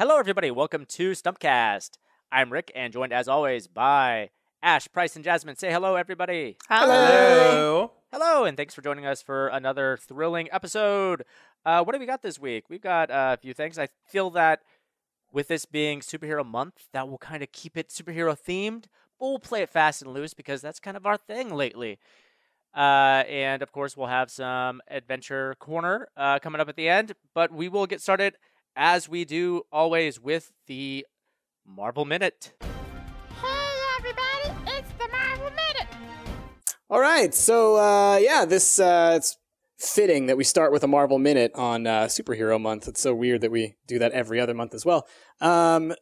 Hello, everybody. Welcome to Stumptcast. I'm Rick, and joined as always by Ash, Price, and Jasmine. Say hello, everybody. Hello. Hello, and thanks for joining us for another thrilling episode. What do we got this week? We've got a few things. I feel that with this being Superhero Month, that will kind of keep it superhero themed, but we'll play it fast and loose because that's kind of our thing lately. And of course, we'll have some Adventure Corner coming up at the end, but we will get started as we do always with the Marvel Minute. Hey everybody, it's the Marvel Minute! All right, so it's fitting that we start with a Marvel Minute on Superhero Month. It's so weird that we do that every other month as well.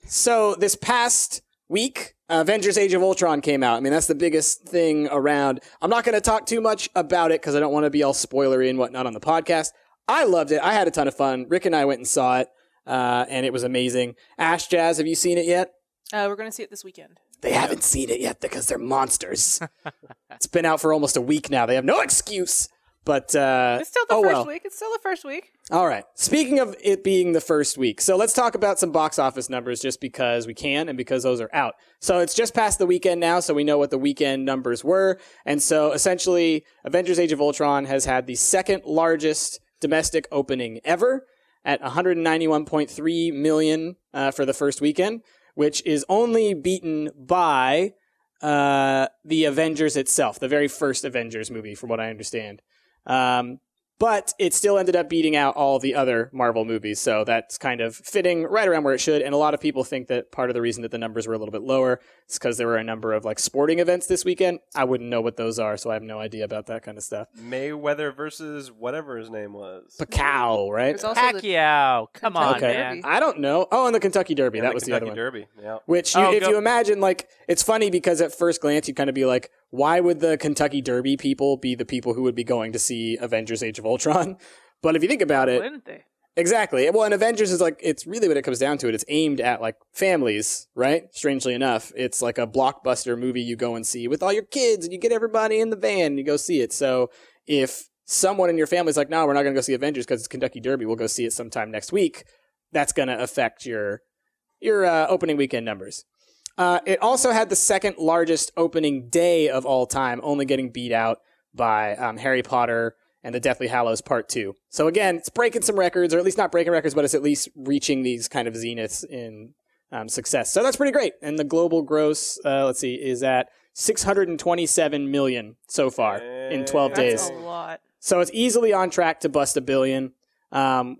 So this past week, Avengers Age of Ultron came out. I mean, that's the biggest thing around. I'm not going to talk too much about it because I don't want to be all spoilery and whatnot on the podcast. I loved it. I had a ton of fun. Rick and I went and saw it, and it was amazing. Ash, Jazz, have you seen it yet? We're going to see it this weekend. They haven't seen it yet because they're monsters. It's been out for almost a week now. They have no excuse. But It's still the first week. It's still the first week. All right. Speaking of it being the first week, so let's talk about some box office numbers just because we can and because those are out. So it's just past the weekend now, so we know what the weekend numbers were. And so essentially, Avengers Age of Ultron has had the second largest domestic opening ever at $191.3 million for the first weekend, which is only beaten by the Avengers itself, the very first Avengers movie, from what I understand. But it still ended up beating out all the other Marvel movies, so that's kind of fitting right around where it should. And a lot of people think that part of the reason that the numbers were a little bit lower is because there were a number of like sporting events this weekend. I wouldn't know what those are, so I have no idea about that kind of stuff. Mayweather versus whatever his name was. Pacquiao, right? There's also the Pacquiao. Come on, Kentucky man. Derby. I don't know. Oh, and the Kentucky Derby. And That was the other Kentucky one. Derby. Yeah. Which, Oh, if go- you imagine, like, it's funny because at first glance you'd kind of be like, why would the Kentucky Derby people be the people who would be going to see Avengers Age of Ultron? But if you think about it, Wouldn't they? exactly. Well, and Avengers is like, it's really what it comes down to. It's aimed at like families, right? Strangely enough, it's like a blockbuster movie you go and see with all your kids and you get everybody in the van and you go see it. So if someone in your family's like, no, we're not going to go see Avengers because it's Kentucky Derby, we'll go see it sometime next week. That's going to affect your opening weekend numbers. It also had the second largest opening day of all time, only getting beat out by Harry Potter and the Deathly Hallows Part 2. So again, it's breaking some records, or at least not breaking records, but it's at least reaching these kind of zeniths in success. So that's pretty great. And the global gross, is at $627 million so far in 12 days. That's a lot. So it's easily on track to bust $1 billion,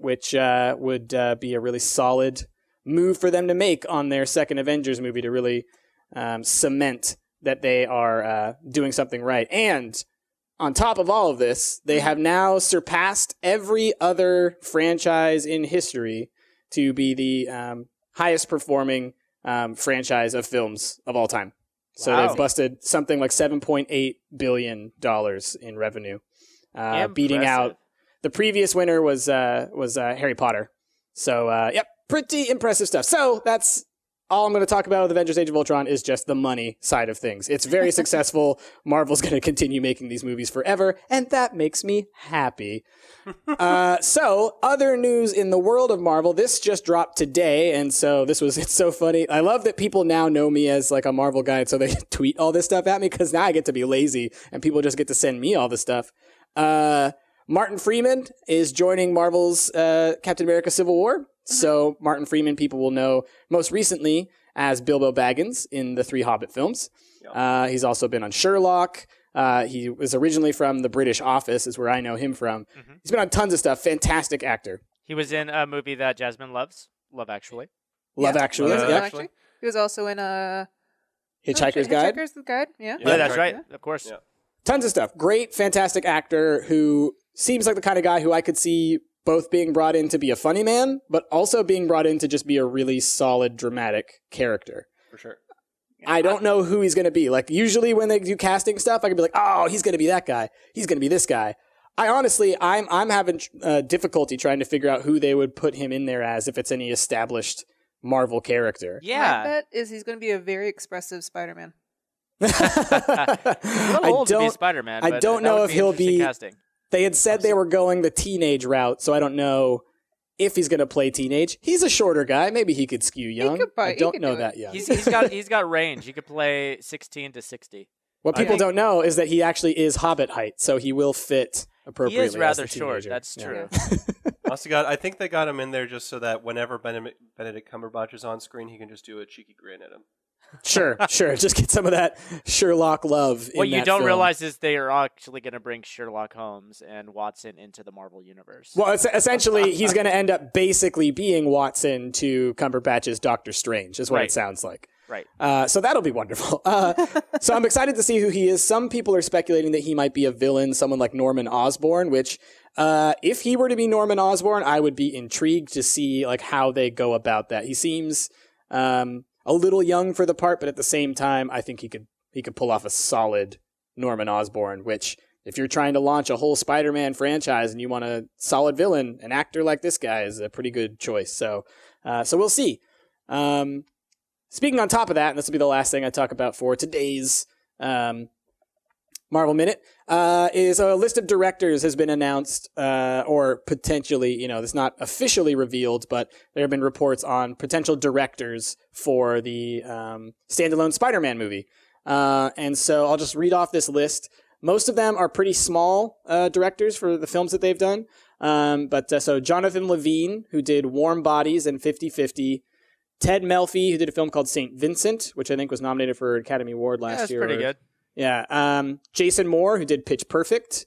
which would be a really solid move for them to make on their second Avengers movie to really cement that they are doing something right. And on top of all of this, they have now surpassed every other franchise in history to be the highest performing franchise of films of all time. So Wow. they've busted something like $7.8 billion in revenue, beating Impressive. out the previous winner was Harry Potter. So, yep, pretty impressive stuff. So that's all I'm going to talk about with Avengers Age of Ultron is just the money side of things. It's very successful. Marvel's going to continue making these movies forever, and that makes me happy. So, other news in the world of Marvel. This just dropped today, and so it's so funny. I love that people now know me as like a Marvel guy, so they tweet all this stuff at me because now I get to be lazy, and people just get to send me all this stuff. Martin Freeman is joining Marvel's Captain America Civil War. So Martin Freeman, people will know most recently as Bilbo Baggins in the 3 Hobbit films. He's also been on Sherlock. He was originally from The British Office, is where I know him from. Mm-hmm. He's been on tons of stuff. Fantastic actor. He was in a movie that Jasmine loves, Love Actually. Love Actually. Love Yeah. Actually. He was also in Hitchhiker's Guide. Hitchhiker's Guide, yeah. Yeah. That's right, of course. Yeah. Tons of stuff. Great, fantastic actor who seems like the kind of guy who I could see both being brought in to be a funny man, but also being brought in to just be a really solid, dramatic character. For sure. I don't know who he's going to be. Like, usually when they do casting stuff, I can be like, oh, he's going to be that guy. He's going to be this guy. I'm having difficulty trying to figure out who they would put him in there as if it's any established Marvel character. My Yeah. bet is he's going to be a very expressive Spider-Man. A little old to be Spider-Man. I but don't that know would if he'll interesting be- casting. They had said they were going the teenage route, so I don't know if he's going to play teenage. He's a shorter guy. Maybe he could skew young. I don't know that yet. He's got range. He could play 16 to 60. What people don't know is that he actually is Hobbit height, so he will fit appropriately. He is rather as a short. teenager. That's true. Honestly, God, I think they got him in there just so that whenever Benedict Cumberbatch is on screen, he can just do a cheeky grin at him. Sure. Just get some of that Sherlock love. What in you that don't film. realize is they are actually going to bring Sherlock Holmes and Watson into the Marvel universe. Well, essentially, he's going to end up basically being Watson to Cumberbatch's Doctor Strange, is what it sounds like. Right. So that'll be wonderful. So I'm excited to see who he is. Some people are speculating that he might be a villain, someone like Norman Osborn, which if he were to be Norman Osborn, I would be intrigued to see like how they go about that. He seems a little young for the part, but at the same time, I think he could pull off a solid Norman Osborn, which if you're trying to launch a whole Spider-Man franchise and you want a solid villain, an actor like this guy is a pretty good choice. So we'll see. Speaking on top of that, and this will be the last thing I talk about for today's Marvel Minute, is a list of directors has been announced, or potentially, it's not officially revealed, but there have been reports on potential directors for the standalone Spider-Man movie. And so I'll just read off this list. Most of them are pretty small directors for the films that they've done. So Jonathan Levine, who did Warm Bodies and 50-50, Ted Melfi, who did a film called St. Vincent, which I think was nominated for an Academy Award last year. That's pretty good. Yeah. Jason Moore, who did Pitch Perfect.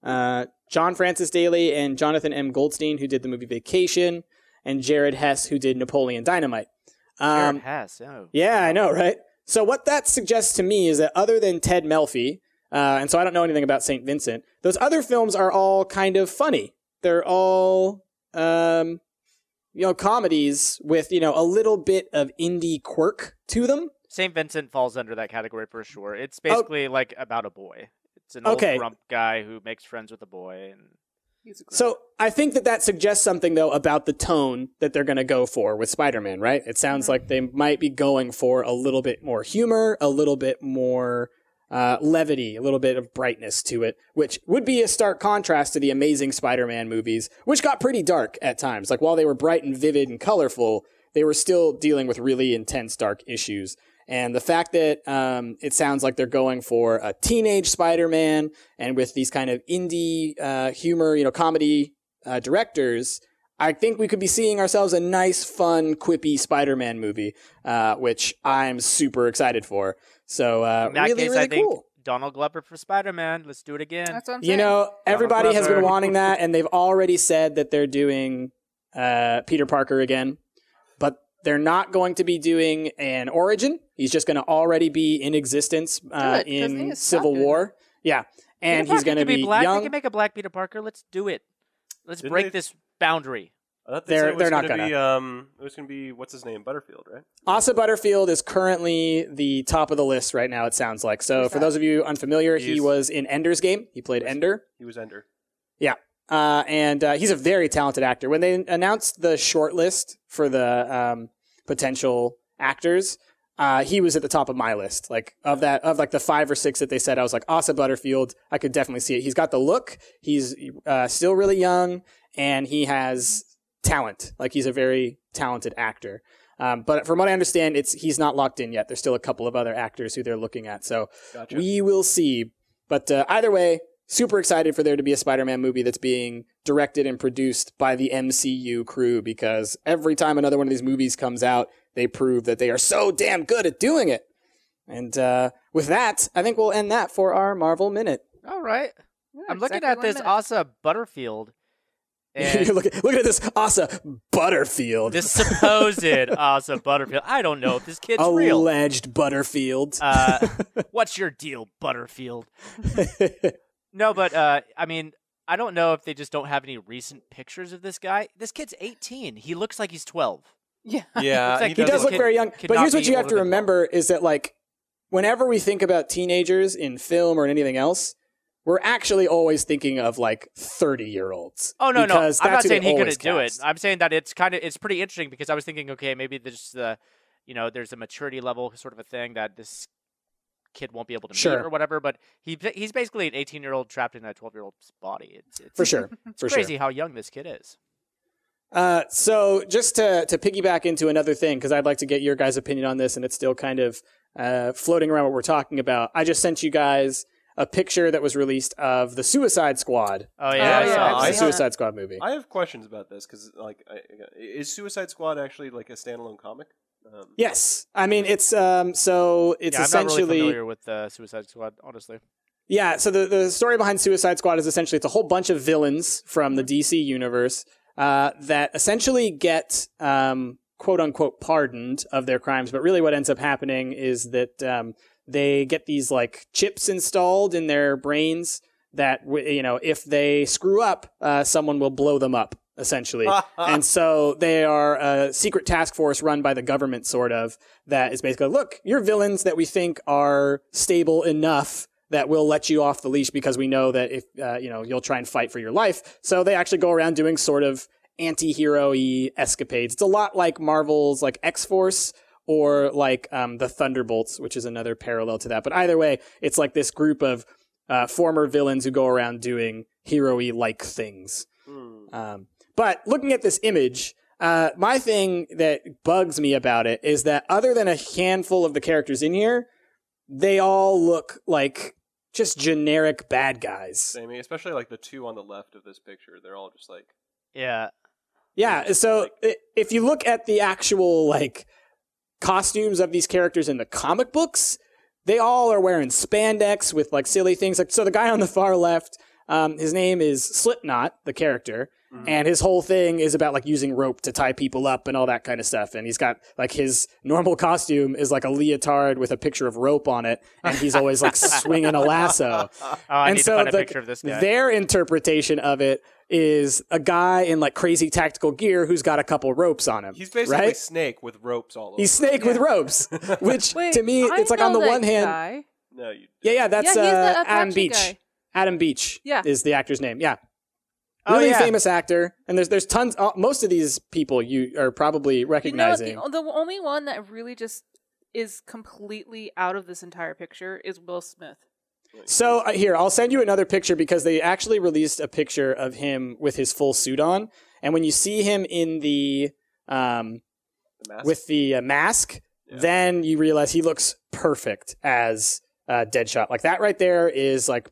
John Francis Daly and Jonathan M. Goldstein, who did the movie Vacation. And Jared Hess, who did Napoleon Dynamite. Jared Hess, oh. Yeah, I know, right? So what that suggests to me is that other than Ted Melfi, and so I don't know anything about St. Vincent, those other films are all kind of funny. They're all... comedies with, a little bit of indie quirk to them. St. Vincent falls under that category for sure. It's basically like about a boy. It's an old grump guy who makes friends with a boy. And so I think that suggests something, though, about the tone that they're going to go for with Spider-Man, right? It sounds like they might be going for a little bit more humor, a little bit more levity, a little bit of brightness to it, which would be a stark contrast to the Amazing Spider-Man movies, which got pretty dark at times. Like, while they were bright and vivid and colorful, they were still dealing with really intense, dark issues. And the fact that it sounds like they're going for a teenage Spider-Man and with these kind of indie humor, comedy directors, I think we could be seeing ourselves a nice, fun, quippy Spider-Man movie, which I'm super excited for. So in that really, case, really I think cool. Donald Glover for Spider-Man. Let's do it again. That's what I'm saying. Everybody has been Glover. wanting that, and they've already said that they're doing Peter Parker again. But they're not going to be doing an origin. He's just going to already be in existence in Civil War. Yeah. And he's going to be black. young. They can make a black Peter Parker. Let's do it. Let's break this boundary. I thought they said They're not going gonna. It was going to be, what's his name? Butterfield, right? Asa Butterfield is currently the top of the list right now, it sounds like. So for those of you unfamiliar, he was in Ender's Game. He played Ender. He was Ender. Yeah. And he's a very talented actor. When they announced the short list for the potential actors, he was at the top of my list. Like of the 5 or 6 that they said, I was like, Asa Butterfield, I could definitely see it. He's got the look. He's still really young, and he has talent. Like, he's a very talented actor. But from what I understand, he's not locked in yet. There's still a couple of other actors who they're looking at. So we will see. But either way, super excited for there to be a Spider-Man movie that's being directed and produced by the MCU crew, because every time another one of these movies comes out, they prove that they are so damn good at doing it. And with that, I think we'll end that for our Marvel Minute. All right. Yeah, I'm looking exactly at 1 this minute. Asa Butterfield. And You're looking at this Asa Butterfield. this supposed Asa Butterfield. I don't know if this kid's real. Alleged Butterfield. What's your deal, Butterfield? No, but I mean, I don't know if they just don't have any recent pictures of this guy. This kid's 18. He looks like he's 12. Yeah. Yeah, Looks like He does look kid very young. could But not here's what be you have older to than 12. remember is that, like, whenever we think about teenagers in film or in anything else, we're actually always thinking of, like, 30-year-olds. Oh, no. Because I'm not that's who saying they he always couldn't do it. cast. I'm saying that it's pretty interesting, because I was thinking, okay, maybe there's there's a maturity level sort of a thing that this kid won't be able to meet Sure. or whatever, but he's basically an 18-year-old trapped in a 12-year-old's body. It's For sure. It's For crazy sure. how young this kid is. So just to piggyback into another thing, because I'd like to get your guys' opinion on this, and it's still kind of floating around what we're talking about. I just sent you guys a picture that was released of the Suicide Squad. Oh yeah, the Suicide Squad movie. I have questions about this because, like, is Suicide Squad actually like a standalone comic? Yes, I mean it's so it's I'm essentially not really familiar with the Suicide Squad, honestly. Yeah, so the story behind Suicide Squad is essentially it's a whole bunch of villains from the DC universe that essentially get quote unquote pardoned of their crimes, but really what ends up happening is that they get these like chips installed in their brains that if they screw up, someone will blow them up. Essentially. And so they are a secret task force run by the government, sort of, that is basically, look, you're villains that we think are stable enough that we'll let you off the leash because we know that if, you'll try and fight for your life. So they actually go around doing sort of anti-hero-y escapades. It's a lot like Marvel's like X-Force or like the Thunderbolts, which is another parallel to that. But either way, it's like this group of former villains who go around doing hero-y like things. But looking at this image, my thing that bugs me about it is that other than a handful of the characters in here, they all look like just generic bad guys. Same, especially like the two on the left of this picture. They're all just like... Yeah. Yeah, so if you look at the actual like costumes of these characters in the comic books, they all are wearing spandex with like silly things. Like, so the guy on the far left, his name is Slipknot, the character. And his whole thing is about like using rope to tie people up and all that kind of stuff. And he's got like his normal costume is like a leotard with a picture of rope on it. And he's always like swinging a lasso. I and need so to find a picture of this guy. Their interpretation of it is a guy in like crazy tactical gear who's got a couple ropes on him. He's basically right? Snake with ropes all over. He's Snake with ropes, which to me, it's like on the one hand. Guy. No, you. Yeah, that's he's the Adam Apache Beach. guy. Adam Beach is the actor's name. Yeah. Really famous actor, and there's tons. Most of these people you are probably recognizing. The only one that really just is completely out of this entire picture is Will Smith. So here, I'll send you another picture because they actually released a picture of him with his full suit on, and when you see him in the mask? with the mask, then you realize he looks perfect as Deadshot. Like that right there is like,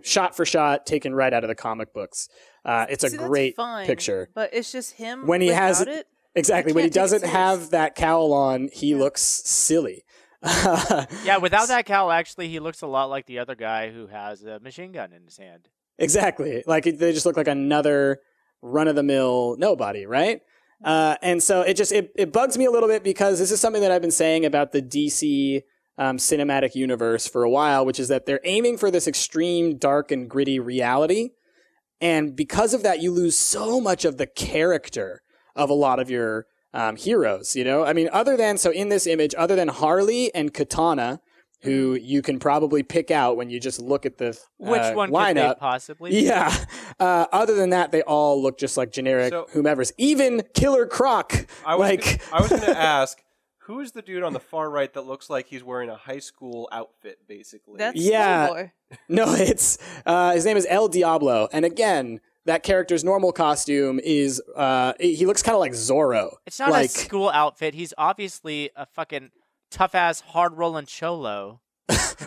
shot for shot taken right out of the comic books. It's a great picture. But it's just him when he has it. Exactly. When he doesn't have that cowl on, he looks silly. Yeah, without that cowl, actually, he looks a lot like the other guy who has a machine gun in his hand. Exactly. Like they just look like another run-of-the-mill nobody, right? And so it bugs me a little bit because this is something that I've been saying about the DC cinematic universe for a while, which is that they're aiming for this extreme dark and gritty reality. And because of that, you lose so much of the character of a lot of your heroes, I mean, in this image, other than Harley and Katana, who you can probably pick out when you just look at the Which one lineup. could they possibly be? Yeah. Other than that, they all look just like generic whomevers. Even Killer Croc. I was going to ask, who is the dude on the far right that looks like he's wearing a high school outfit, basically? That's Boy. No, it's his name is El Diablo, and again, that character's normal costume is he looks kind of like Zorro. It's not a school outfit. He's obviously a fucking tough ass, hard rolling cholo.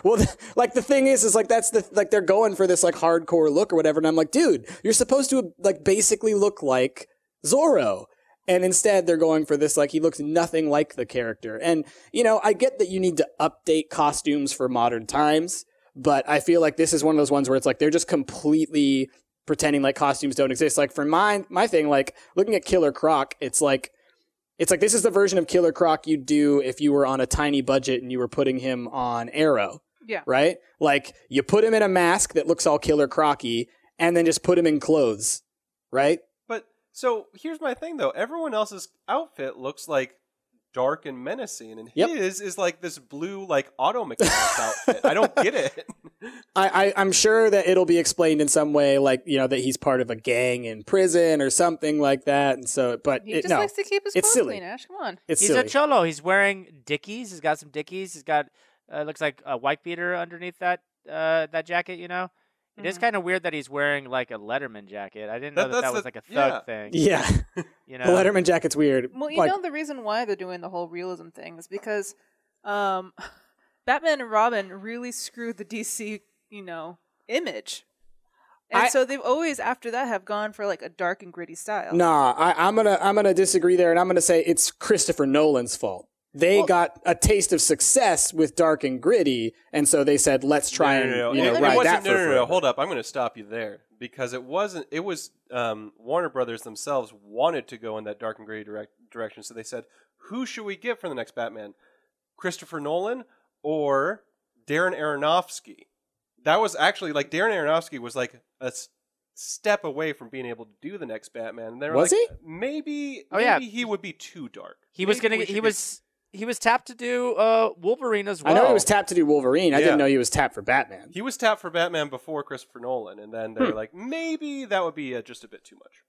Well, like the thing is like that's they're going for this like hardcore look or whatever, and I'm like, dude, you're supposed to like basically look like Zorro. And instead, they're going for this, like, he looks nothing like the character. And, I get that you need to update costumes for modern times, but I feel like this is one of those ones where it's like they're just completely pretending like costumes don't exist. Like, for my thing, like, looking at Killer Croc, it's like this is the version of Killer Croc you'd do if you were on a tiny budget and you were putting him on Arrow. Yeah. Right? Like, you put him in a mask that looks all Killer Croc-y, and then just put him in clothes. Right? So here's my thing, though. Everyone else's outfit looks like dark and menacing, and his is like this blue, like auto mechanic outfit. I don't get it. I'm sure that it'll be explained in some way, like that he's part of a gang in prison or something like that. And so, but he just likes to keep his clothes silly. clean. Ash, come on. He's a cholo. He's wearing Dickies. He's got some Dickies. He's got looks like a white beater underneath that jacket. It is kind of weird that he's wearing like a Letterman jacket. I didn't know that was like a yeah. thug thing. Yeah. You The know, Letterman jacket's weird. Well, you Like, know the reason why they're doing the whole realism thing is because Batman and Robin really screwed the DC, image. And so they've always, after that, have gone for like a dark and gritty style. Nah, I'm gonna disagree there, and I'm gonna say it's Christopher Nolan's fault. They got a taste of success with dark and gritty, and so they said, "Let's try and ride that for forever." No. Hold up, I'm going to stop you there because it was Warner Brothers themselves wanted to go in that dark and gritty direction, so they said, "Who should we get for the next Batman? Christopher Nolan or Darren Aronofsky?" That was actually like Darren Aronofsky was like a step away from being able to do the next Batman. And they were Was like, he? Maybe he would be too dark. he was tapped to do Wolverine as well. I know he was tapped to do Wolverine. I didn't know he was tapped for Batman. He was tapped for Batman before Christopher Nolan, and then they were like, maybe that would be just a bit too much.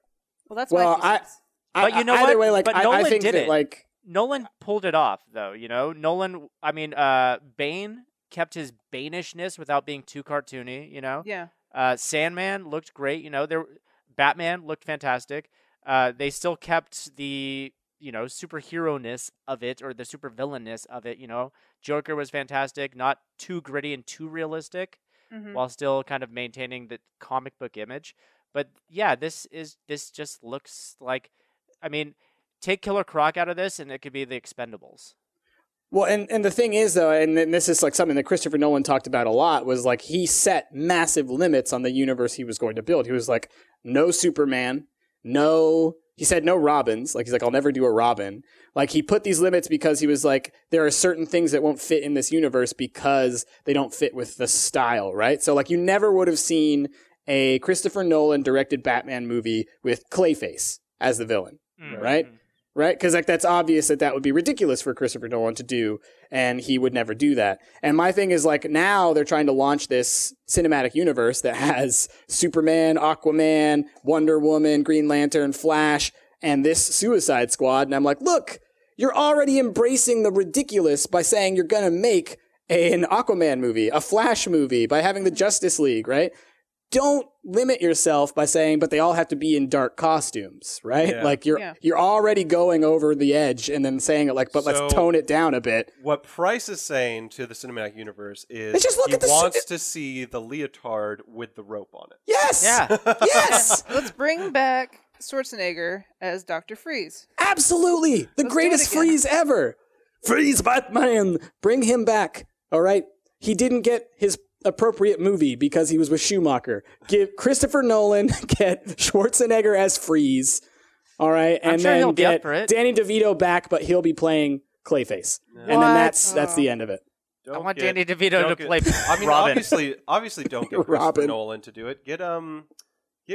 Well, that's my two cents. But you know either what? way, like But I Nolan think did that it. like Nolan pulled it off, though. Nolan. I mean, Bane kept his Banishness without being too cartoony. Yeah. Sandman looked great. Batman looked fantastic. They still kept the superhero-ness of it, or the supervillain-ness of it. Joker was fantastic, not too gritty and too realistic, while still kind of maintaining the comic book image. But yeah, this just looks like, I mean, take Killer Croc out of this, and it could be the Expendables. Well, and the thing is, though, and this is like something that Christopher Nolan talked about a lot, was like he set massive limits on the universe he was going to build. He was like, no Superman, he said no Robins. Like, he's like, I'll never do a Robin. Like, he put these limits because he was like, there are certain things that won't fit in this universe because they don't fit with the style, right? So, like, you never would have seen a Christopher Nolan directed Batman movie with Clayface as the villain, right? Right? Because like that's obvious that would be ridiculous for Christopher Nolan to do, and he would never do that. And my thing is like now they're trying to launch this cinematic universe that has Superman, Aquaman, Wonder Woman, Green Lantern, Flash, and this Suicide Squad. And I'm like, look, you're already embracing the ridiculous by saying you're going to make an Aquaman movie, a Flash movie, by having the Justice League, right? Don't limit yourself by saying, but they all have to be in dark costumes, right? Yeah. Like you're already going over the edge and then saying it like, but let's tone it down a bit. What Price is saying to the cinematic universe is Let's just look he at the wants to see the leotard with the rope on it. Yes! Yeah. Yes! Let's bring back Schwarzenegger as Dr. Freeze. Absolutely! The Let's greatest do it again. Freeze ever! Freeze Batman! Bring him back, all right? He didn't get his appropriate movie because he was with Schumacher. Give Christopher Nolan, get Schwarzenegger as Freeze, all right? And sure then he'll be up get for it. Danny DeVito back, but he'll be playing Clayface. And then What? that's the end of it. I want Danny DeVito to play I mean, Robin. obviously, don't get Christopher Robin. Nolan to do it. Get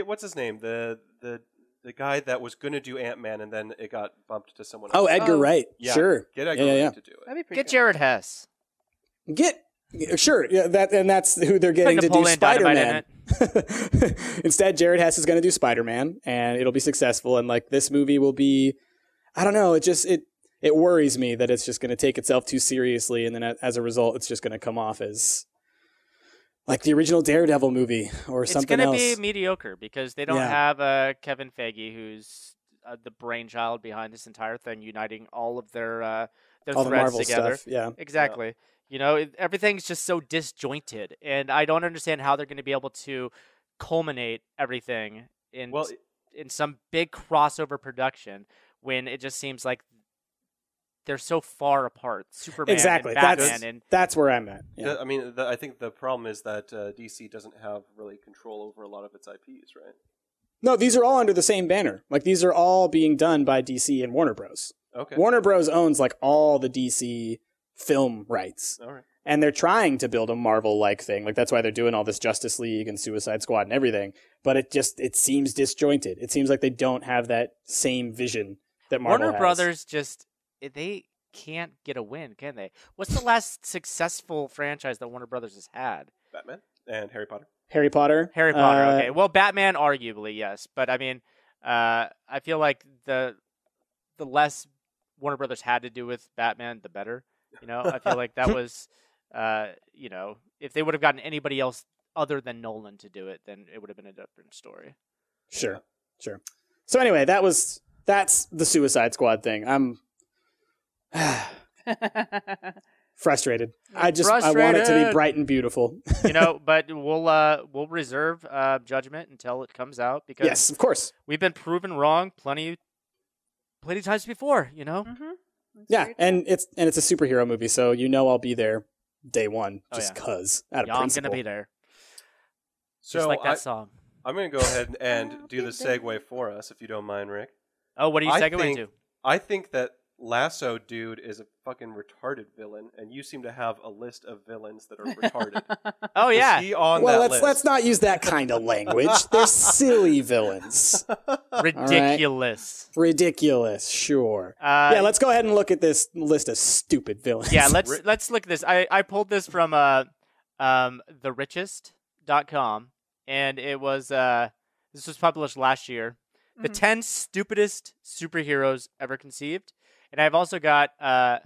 what's his name? The guy that was going to do Ant-Man and then it got bumped to someone else. Oh, Edgar Wright. Yeah, Sure. Get Edgar Yeah. Wright to do it. That'd be pretty Get cool. Jared Hess. Sure, yeah, that's who they're getting Put to do Napoleon Dynamite Spider-Man. Instead, Jared Hess is going to do Spider-Man, and it'll be successful. And like this movie will be, I don't know, it worries me that it's just going to take itself too seriously, and then as a result, it's just going to come off as like the original Daredevil movie or something else. It's going to be mediocre because they don't have Kevin Feige, who's the brainchild behind this entire thing, uniting all of their all the threads Marvel together. stuff. Yeah, Exactly. Everything's just so disjointed, and I don't understand how they're going to be able to culminate everything in some big crossover production when it just seems like they're so far apart. Superman, exactly. and Batman, That's where I'm at. Yeah. I mean, I think the problem is that DC doesn't have really control over a lot of its IPs, right? No, these are all under the same banner. Like these are all being done by DC and Warner Bros. Okay. Warner Bros. Owns like all the DC film rights. All right. And they're trying to build a Marvel-like thing. Like that's why they're doing all this Justice League and Suicide Squad and everything. But it seems disjointed. It seems like they don't have that same vision that Marvel Warner has. Brothers they can't get a win, can they? What's the last successful franchise that Warner Brothers has had? Batman and Harry Potter. Harry Potter. Harry Potter. Okay. Well, Batman, arguably, yes. But I mean, I feel like the less Warner Brothers had to do with Batman, the better. I feel like that was, if they would have gotten anybody else other than Nolan to do it, then it would have been a different story. Sure. So anyway, that's the Suicide Squad thing. I'm frustrated. I want it to be bright and beautiful. But we'll reserve judgment until it comes out because yes, of course, we've been proven wrong plenty times before. Mm-hmm. Yeah, and it's a superhero movie, so I'll be there day one just cause out of principle. I'm gonna be there. So just like that song. I'm gonna go ahead and do the segue for us, if you don't mind, Rick. Oh, what are you segueing to? I think that Lasso Dude is a fucking retarded villain, and you seem to have a list of villains that are retarded. Oh yeah. Is he on that list? Let's not use that kind of language. They're silly villains. Ridiculous. Right? Ridiculous. Sure. Let's go ahead and look at this list of stupid villains. Yeah, let's look at this. I pulled this from therichest.com, and it was this was published last year. The 10 stupidest superheroes ever conceived. And I've also got the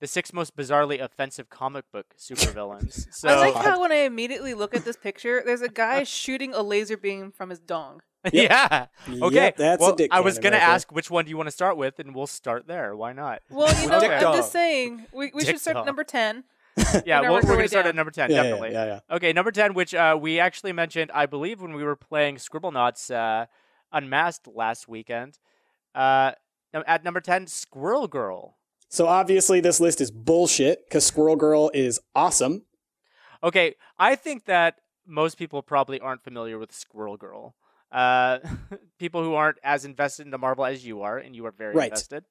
6 most bizarrely offensive comic book supervillains. So I like how when I immediately look at this picture, there's a guy shooting a laser beam from his dong. Yeah. Okay. Yep, that's a dick I was cannon going to right ask which one do you want to start with, and we'll start there. Why not? Well, Dick I'm dong. just saying we should start at number 10. Yeah, Now we're work our going way to start down. at number 10, Yeah, definitely. yeah. Okay, number 10, which we actually mentioned, I believe, when we were playing Scribblenauts Unmasked last weekend. At number 10, Squirrel Girl. So obviously this list is bullshit because Squirrel Girl is awesome. Okay, I think that most people probably aren't familiar with Squirrel Girl. People who aren't as invested into Marvel as you are, and you are very invested.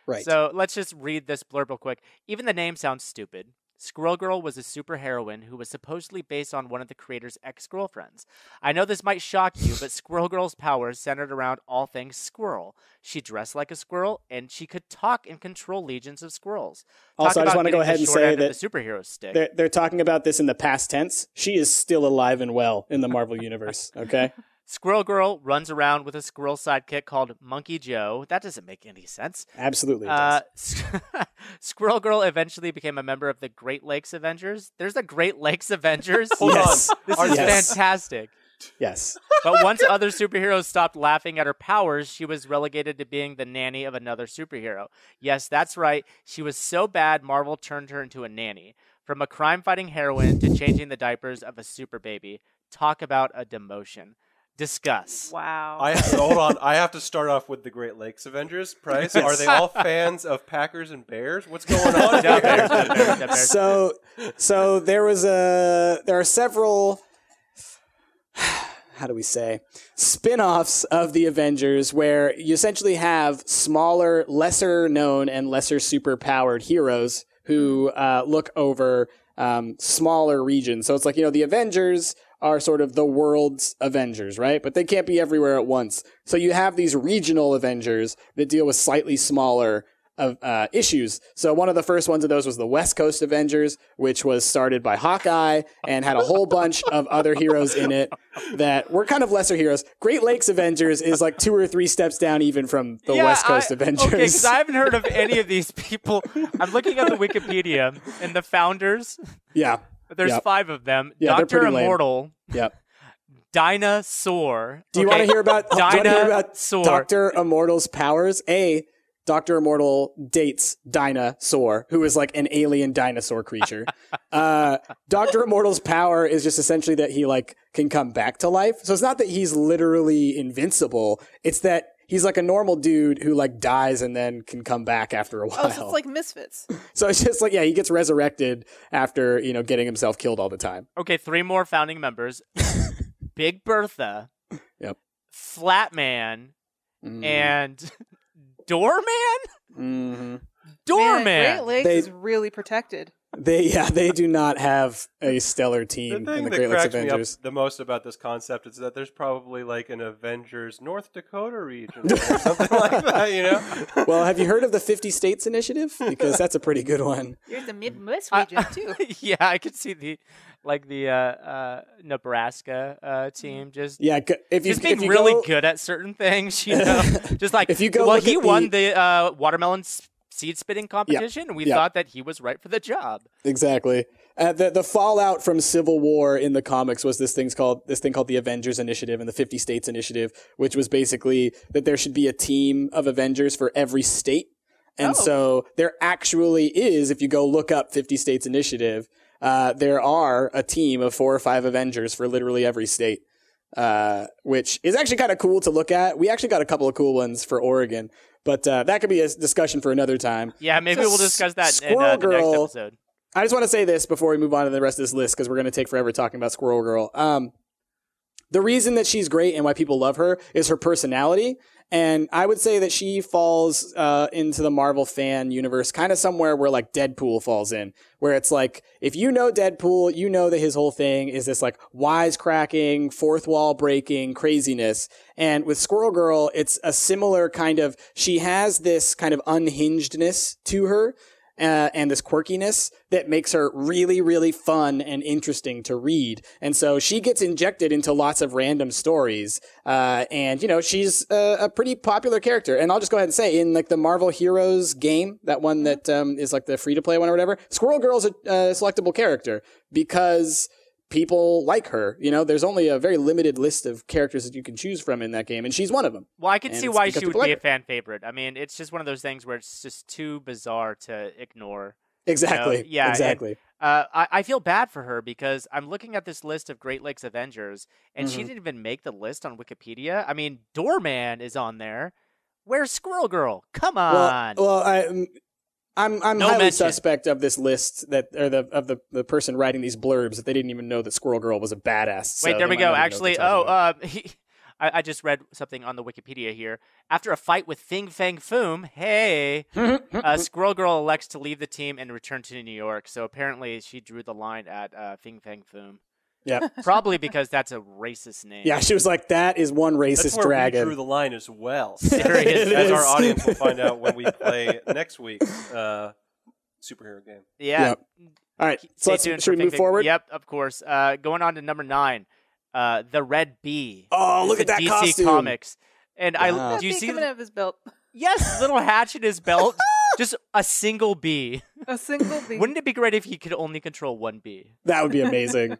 Right. So let's just read this blurb real quick. Even the name sounds stupid. Squirrel Girl was a superheroine who was supposedly based on one of the creator's ex-girlfriends. I know this might shock you, but Squirrel Girl's powers centered around all things squirrel. She dressed like a squirrel, and she could talk and control legions of squirrels. Also, I just want to go ahead and say that the superhero stick. They're talking about this in the past tense. She is still alive and well in the Marvel universe, okay? Squirrel Girl runs around with a squirrel sidekick called Monkey Joe. That doesn't make any sense. Absolutely it does. Squirrel Girl eventually became a member of the Great Lakes Avengers. There's a Great Lakes Avengers? Hold on. This is fantastic. Yes. But once other superheroes stopped laughing at her powers, she was relegated to being the nanny of another superhero. Yes, that's right. She was so bad, Marvel turned her into a nanny. From a crime-fighting heroine to changing the diapers of a super baby. Talk about a demotion. Discuss. Wow. Hold on. I have to start off with the Great Lakes Avengers. Price. Are they all fans of Packers and Bears? What's going on here? So there are several, how do we say, spin-offs of the Avengers where you essentially have smaller, lesser known and lesser superpowered heroes who look over smaller regions. So it's like, the Avengers are sort of the world's Avengers, right? But they can't be everywhere at once. So you have these regional Avengers that deal with slightly smaller issues. So one of the first ones of those was the West Coast Avengers, which was started by Hawkeye and had a whole bunch of other heroes in it that were kind of lesser heroes. Great Lakes Avengers is like 2 or 3 steps down even from the West Coast Avengers. Okay, because I haven't heard of any of these people. I'm looking at the Wikipedia and the founders. Yeah. There's 5 of them. Yeah, Dr. Immortal. Yep. Dinosaur. Do you want to hear about Dinosaur? Dr. Immortal's powers? Dr. Immortal dates Dinosaur, who is like an alien dinosaur creature. Dr. Immortal's power is just essentially that he can come back to life. So it's not that he's literally invincible. It's that he's like a normal dude who dies and then can come back after a while. Oh, so it's like Misfits. So it's just he gets resurrected after, getting himself killed all the time. Okay, 3 more founding members. Big Bertha. Yep. Flatman. And Doorman? Mm-hmm. Doorman. Man, Great Lakes is really protected. They do not have a stellar team The thing in the that Great Lakes cracks me up Avengers. the most about this concept is that there's probably an Avengers North Dakota region or something like that, Well, have you heard of the 50 States Initiative? Because that's a pretty good one. You're the Midwest region, too. Yeah, I could see the Nebraska team just being really good at certain things, just like if you go well look he at won the watermelon seed spitting competition, and we Yeah. thought that he was right for the job. Exactly. The fallout from Civil War in the comics was this thing called the Avengers Initiative and the 50 States Initiative, which was basically that there should be a team of Avengers for every state. And so there actually is, if you go look up 50 States Initiative, there are a team of 4 or 5 Avengers for literally every state, which is actually kind of cool to look at. We actually got a couple of cool ones for Oregon, but that could be a discussion for another time. Yeah, maybe we'll discuss that in Squirrel the next Girl, episode. I just want to say this before we move on to the rest of this list, because we're going to take forever talking about Squirrel Girl. The reason that she's great and why people love her is her personality. And I would say that she falls into the Marvel fan universe kind of somewhere where like Deadpool falls in, where it's like, if you know Deadpool, you know that his whole thing is this like wisecracking, fourth wall breaking craziness. And with Squirrel Girl, it's a similar kind of, she has this kind of unhingedness to her. And this quirkiness that makes her really, really fun and interesting to read. And so she gets injected into lots of random stories. And, you know, she's a pretty popular character. And I'll just go ahead and say, in like the Marvel Heroes game, that one that is like the free-to-play one or whatever, Squirrel Girl's a selectable character because people like her. You know, there's only a very limited list of characters that you can choose from in that game, and she's one of them. Well, I can And see it's why because she would people be like a fan favorite. I mean, it's just one of those things where it's just too bizarre to ignore. Exactly. You know? Yeah, exactly. I feel bad for her because I'm looking at this list of Great Lakes Avengers, and she Mhm. didn't even make the list on Wikipedia. I mean, Doorman is on there. Where's Squirrel Girl? Come on. Well, I'm No highly mention. suspect of this list that, or the person writing these blurbs, that they didn't even know that Squirrel Girl was a badass. So Wait, there they we might go. not even know what Actually, they're talking about. I just read something on the Wikipedia here. After a fight with Fing Fang Foom, hey, Squirrel Girl elects to leave the team and return to New York. So apparently she drew the line at Fing Fang Foom. Yeah. Probably because that's a racist name. Yeah, she was like, that is one That's racist where dragon. we drew the line as well. Serious. As It our is. audience will find out when we play next week's superhero game. Yeah. Yep. All right, so Stay tuned should for we move Fing Fang- forward? Yep, of course. Going on to number 9, the Red Bee. Oh, It's look a at that DC costume. Comics. And Wow. do you see coming out of his belt? Yes, little hatch in his belt. Just a single bee. A single bee. Wouldn't it be great if he could only control one bee? That would be amazing.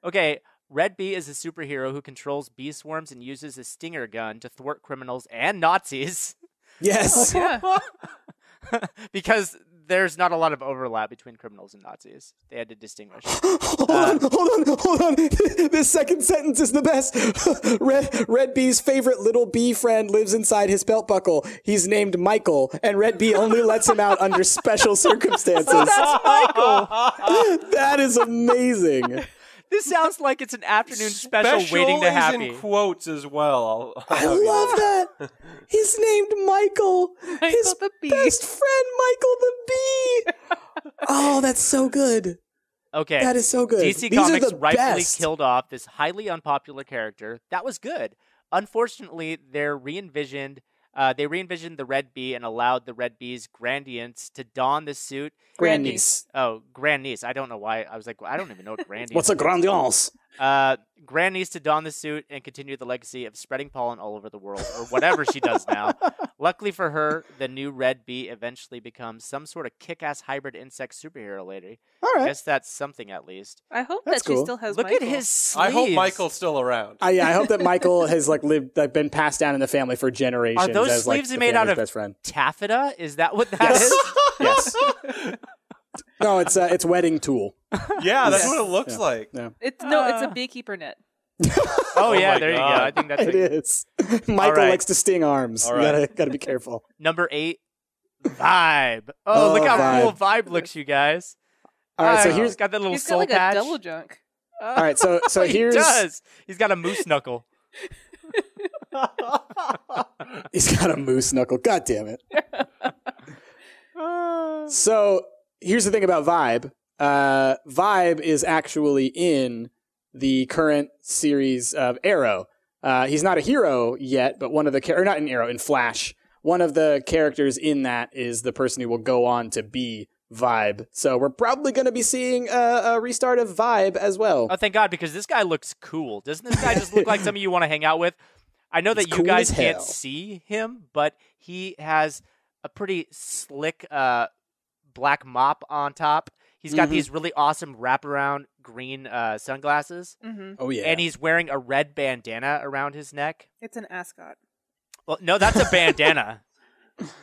Okay, Red Bee is a superhero who controls bee swarms and uses a stinger gun to thwart criminals and Nazis. Yes. Yeah. Because there's not a lot of overlap between criminals and Nazis. They had to distinguish. Hold on. This second sentence is the best. Red Bee's favorite little bee friend lives inside his belt buckle. He's named Michael, and Red Bee only lets him out under special circumstances. That's Michael. That is amazing. This sounds like it's an afternoon special waiting to is happen. in quotes as well. I love that. He's named Michael. His the bee. best friend, Michael the Bee. Oh, that's so good. Okay. That is so good. DC These are Comics the rightfully best. killed off this highly unpopular character. That was good. Unfortunately, they re-envisioned the Red Bee and allowed the Red Bee's grandniece to don the suit. Grandniece. Oh, grandniece. I don't know why. I was like, I don't even know what grandniece What's a is. grandiose? Grandniece to don the suit and continue the legacy of spreading pollen all over the world, or whatever she does now. Luckily for her, the new Red Bee eventually becomes some sort of kick-ass hybrid insect superhero lady. All I right. guess that's something at least. I hope That's that she cool. still has Look Michael. at his sleeves. I hope Michael's still around. Yeah, I hope that Michael has been passed down in the family for generations. Are those as, sleeves the made out family's of best friend? taffeta? Is that what that is? Yes. Yes. No, it's wedding tool. Yeah, that's Yes. what it looks Yeah. like. Yeah. It's a beekeeper net. Oh yeah, my there you go. God. I think that's It it. is. Michael right. likes to sting arms. All You right. gotta be careful. Number 8, Vibe. Oh, look how Vibe. cool Vibe looks, you guys. All right, so He's here's got that little He's got soul like patch. a double junk. all right. So He here's does. He's got a moose knuckle. he's got a moose knuckle. God damn it. So here's the thing about Vibe. Vibe is actually in the current series of Arrow. He's not a hero yet, but one of the not in Arrow, in Flash. One of the characters in that is the person who will go on to be Vibe. So we're probably going to be seeing a restart of Vibe as well. Oh, thank God, because this guy looks cool. Doesn't this guy just look like somebody you want to hang out with? I know that He's you cool guys as can't hell. see him, but he has a pretty slick black mop on top. He's got these really awesome wraparound green sunglasses. Mm-hmm. Oh yeah. And he's wearing a red bandana around his neck. It's an ascot. Well, no, that's a bandana.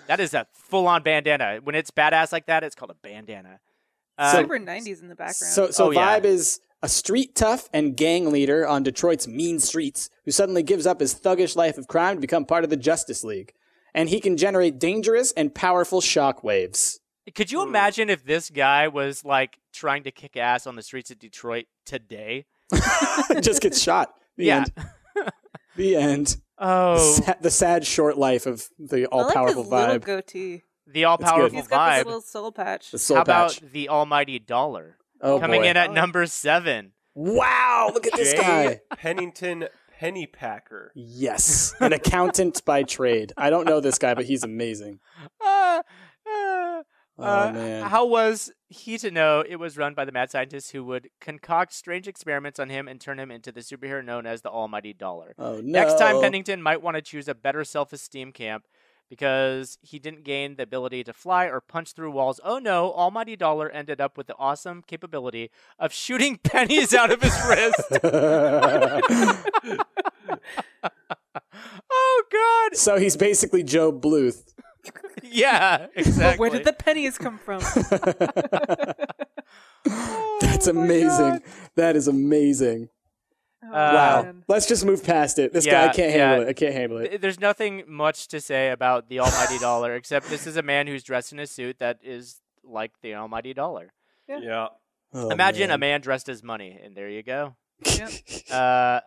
That is a full-on bandana. When it's badass like that, it's called a bandana. Super 90s in the background. So Vibe is a street tough and gang leader on Detroit's mean streets who suddenly gives up his thuggish life of crime to become part of the Justice League. And he can generate dangerous and powerful shockwaves. Could you imagine if this guy was like trying to kick ass on the streets of Detroit today? Just gets shot. The end. The end. Oh, The sad short life of the all-powerful I like his little Vibe. goatee. the all-powerful He's got this Vibe. little soul patch. The soul How patch. about the almighty dollar? Oh, Coming boy. in at number 7. Wow, look at this Jay guy. Pennington Pennypacker. Yes, an accountant by trade. I don't know this guy, but he's amazing. Oh, man. How was he to know it was run by the mad scientist who would concoct strange experiments on him and turn him into the superhero known as the Almighty Dollar? Oh, no. Next time, Pennington might want to choose a better self-esteem camp because he didn't gain the ability to fly or punch through walls. Oh no, Almighty Dollar ended up with the awesome capability of shooting pennies out of his wrist. Oh God! So he's basically Joe Bluth. Yeah, exactly. But where did the pennies come from? That's amazing. That is amazing. Wow. Man. Let's just move past it. This Yeah, guy can't handle it. I can't handle it. There's nothing much to say about the Almighty Dollar except this is a man who's dressed in a suit that is like the Almighty Dollar. Yeah. Oh, Imagine a man. man dressed as money, and there you go. Yep.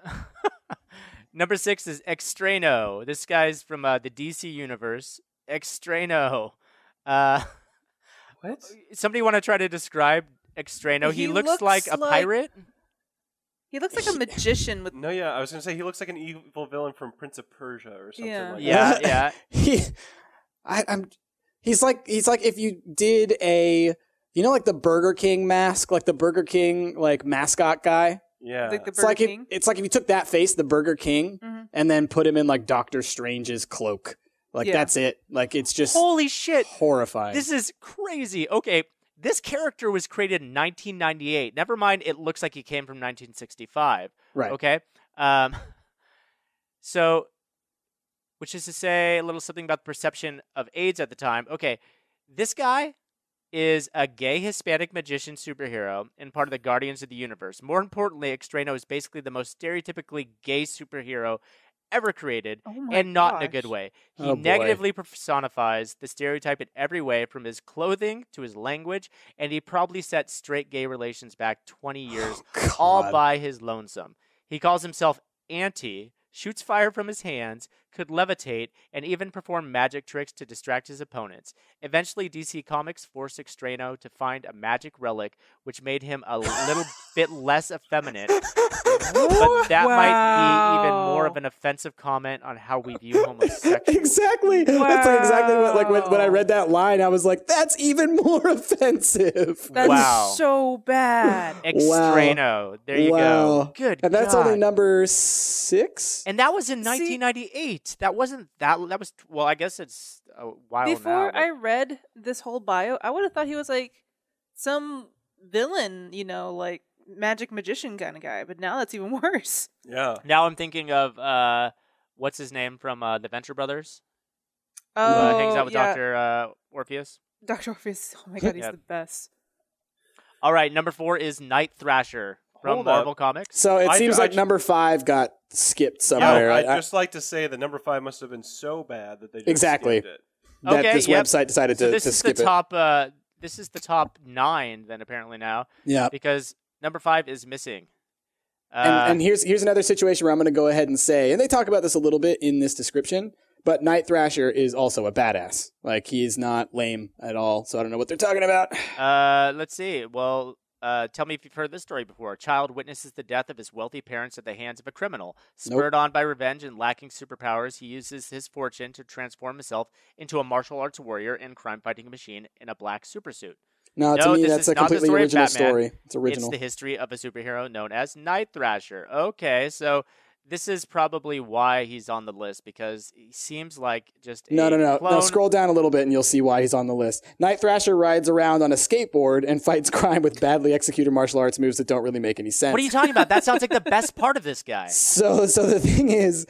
Number 6 is Extraño. This guy's from the DC universe. Extraño. What? Somebody want to try to describe Extraño? He looks like a pirate. He looks like a magician with. No, yeah, I was going to say he looks like an evil villain from Prince of Persia or something Yeah. like Yeah, yeah. He's like if you did like the Burger King mask, like the Burger King like mascot guy. Yeah. Like the It's Burger like King. it's like if you took that face, the Burger King, Mhm. and then put him in like Doctor Strange's cloak. Like Yeah. that's it. Like it's just Holy shit. horrifying. This is crazy. Okay, this character was created in 1998. Never mind, it looks like he came from 1965. right. Okay. So, which is to say a little something about the perception of AIDS at the time. Okay, this guy is a gay Hispanic magician superhero and part of the Guardians of the Universe. More importantly, Extraño is basically the most stereotypically gay superhero ever created, Oh my and not in a good gosh. way. He Oh, boy. negatively personifies the stereotype in every way, from his clothing to his language, and he probably set straight gay relations back 20 years, all God. by his lonesome. He calls himself Anti, shoots fire from his hands, could levitate, and even perform magic tricks to distract his opponents. Eventually, DC Comics forced Extraño to find a magic relic, which made him a little bit less effeminate. But that might be even more of an offensive comment on how we view homosexuals. Exactly. That's like exactly what like when I Wow. read that line, I was like, that's even more offensive. That's Wow. so bad. Extraño. There you Wow. go. Good And that's God. only number 6. And that was in 1998. That wasn't that. That was well. I guess it's a while Before now. I read this whole bio, I would have thought he was like some villain, like magic magician kind of guy. But now that's even worse. Yeah. Now I'm thinking of what's his name from the Venture Brothers, who Oh, hangs out with yeah. Dr. Orpheus. Dr. Orpheus. Oh my god, he's Yep. the best. All right, number 4 is Night Thrasher from Hold Marvel up. Comics. So it I- seems I like ju- number 5 got skipped No, somewhere. I'd just like to say that number 5 must have been so bad that they just Exactly. skipped it. that Okay, this yep. website decided So to this is skip the it. top. This is the top 9 then apparently now Yeah. because number 5 is missing. And here's another situation where I'm going to go ahead and say, and they talk about this a little bit in this description, but Night Thrasher is also a badass. Like, he's not lame at all, so I don't know what they're talking about. Let's see. Well, tell me if you've heard this story before. A child witnesses the death of his wealthy parents at the hands of a criminal. Spurred on by revenge and lacking superpowers, he uses his fortune to transform himself into a martial arts warrior and crime-fighting machine in a black supersuit. No, to No, me, this that's is a not the completely story of original Batman. story. It's original. It's the history of a superhero known as Night Thrasher. Okay, so this is probably why he's on the list, because he seems like just No. clone. Scroll down a little bit and you'll see why he's on the list. Night Thrasher rides around on a skateboard and fights crime with badly executed martial arts moves that don't really make any sense. What are you talking about? That sounds like the best part of this guy. So the thing is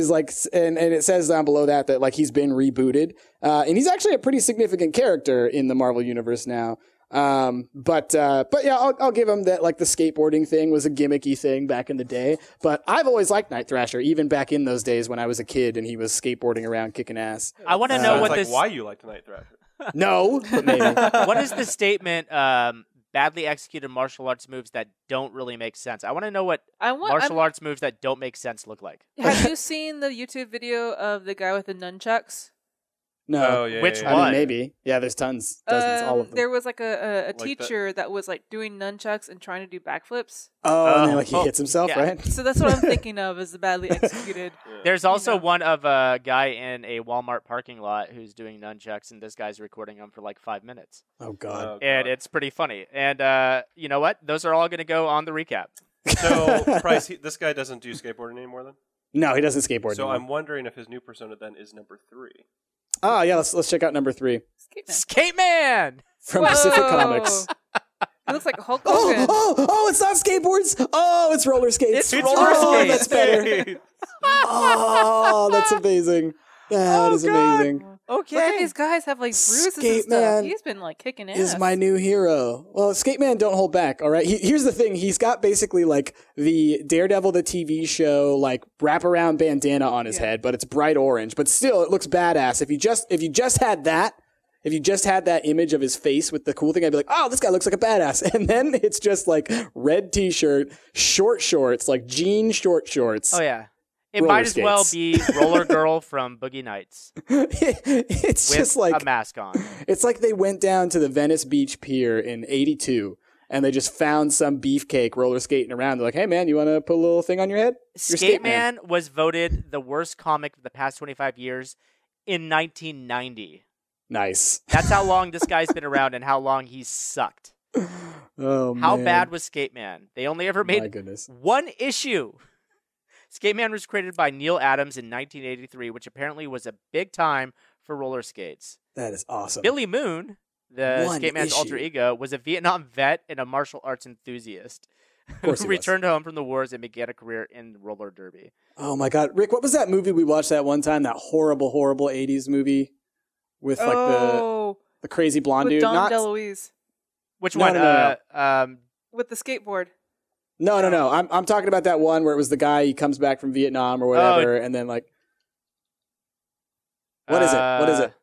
like, and it says down below that like he's been rebooted, and he's actually a pretty significant character in the Marvel universe now. But yeah, I'll give him that. Like the skateboarding thing was a gimmicky thing back in the day, but I've always liked Night Thrasher, even back in those days when I was a kid and he was skateboarding around kicking ass. I want to know what like this. why you like Night Thrasher. No, but maybe. What is the statement? Badly executed martial arts moves that don't really make sense. I want to know what martial arts moves that don't make sense look like. Have you seen the YouTube video of the guy with the nunchucks? No. Oh, yeah, Which yeah, I one? mean, maybe. Yeah, there's tons, dozens, all of them. There was like a Like teacher that was like doing nunchucks and trying to do backflips. Oh, and then like he hits himself, yeah. right? So that's what I'm thinking of is the badly executed. There's also know. one of a guy in a Walmart parking lot who's doing nunchucks, and this guy's recording them for like 5 minutes. Oh God. And it's pretty funny. And you know what? Those are all going to go on the recap. So, Price, this guy doesn't do skateboarding anymore then? No, he doesn't skateboard. So anymore. I'm wondering if his new persona then is number 3. Oh yeah, let's check out number 3 Skate Man! from Pacific Comics. It looks like Hulk Hogan. Oh, it's not skateboards. Oh, it's roller skates. It's oh, roller skates. That's better. Oh, that's amazing. That is amazing. Look at these guys have like bruises Skate and stuff. Man He's been like kicking ass. Is my new hero. Well, Skate Man don't hold back, all right? Here's the thing. He's got basically like the Daredevil, the TV show, like wraparound bandana on his head, but it's bright orange. But still, it looks badass. If you just had that image of his face with the cool thing, I'd be like, oh, this guy looks like a badass. And then it's just like red t-shirt, short shorts, like jean short shorts. Oh, yeah. It Roller might as well skates. be Roller Girl from Boogie Nights It's with just like a mask on. It's like they went down to the Venice Beach Pier in '82 and they just found some beefcake roller skating around. They're like, hey, man, you want to put a little thing on your head? You're Skate Man was voted the worst comic of the past 25 years in 1990. Nice. That's how long this guy's been around and how long he's sucked. Oh, man. How bad was Skate Man? They only ever My made goodness. one issue. Skate Man was created by Neil Adams in 1983, which apparently was a big time for roller skates. That is awesome. Billy Moon, the One Skate Man's alter issue. ego, was a Vietnam vet and a martial arts enthusiast course who he was. returned home from the wars and began a career in roller derby. Oh, my God. Rick, what was that movie we watched that one time? That horrible, horrible 80s movie with like the crazy blonde with dude? Dom DeLuise Which No, one? no. with the skateboard. No. I'm talking about that one where it was the guy, he comes back from Vietnam or whatever, and then like... What is it? It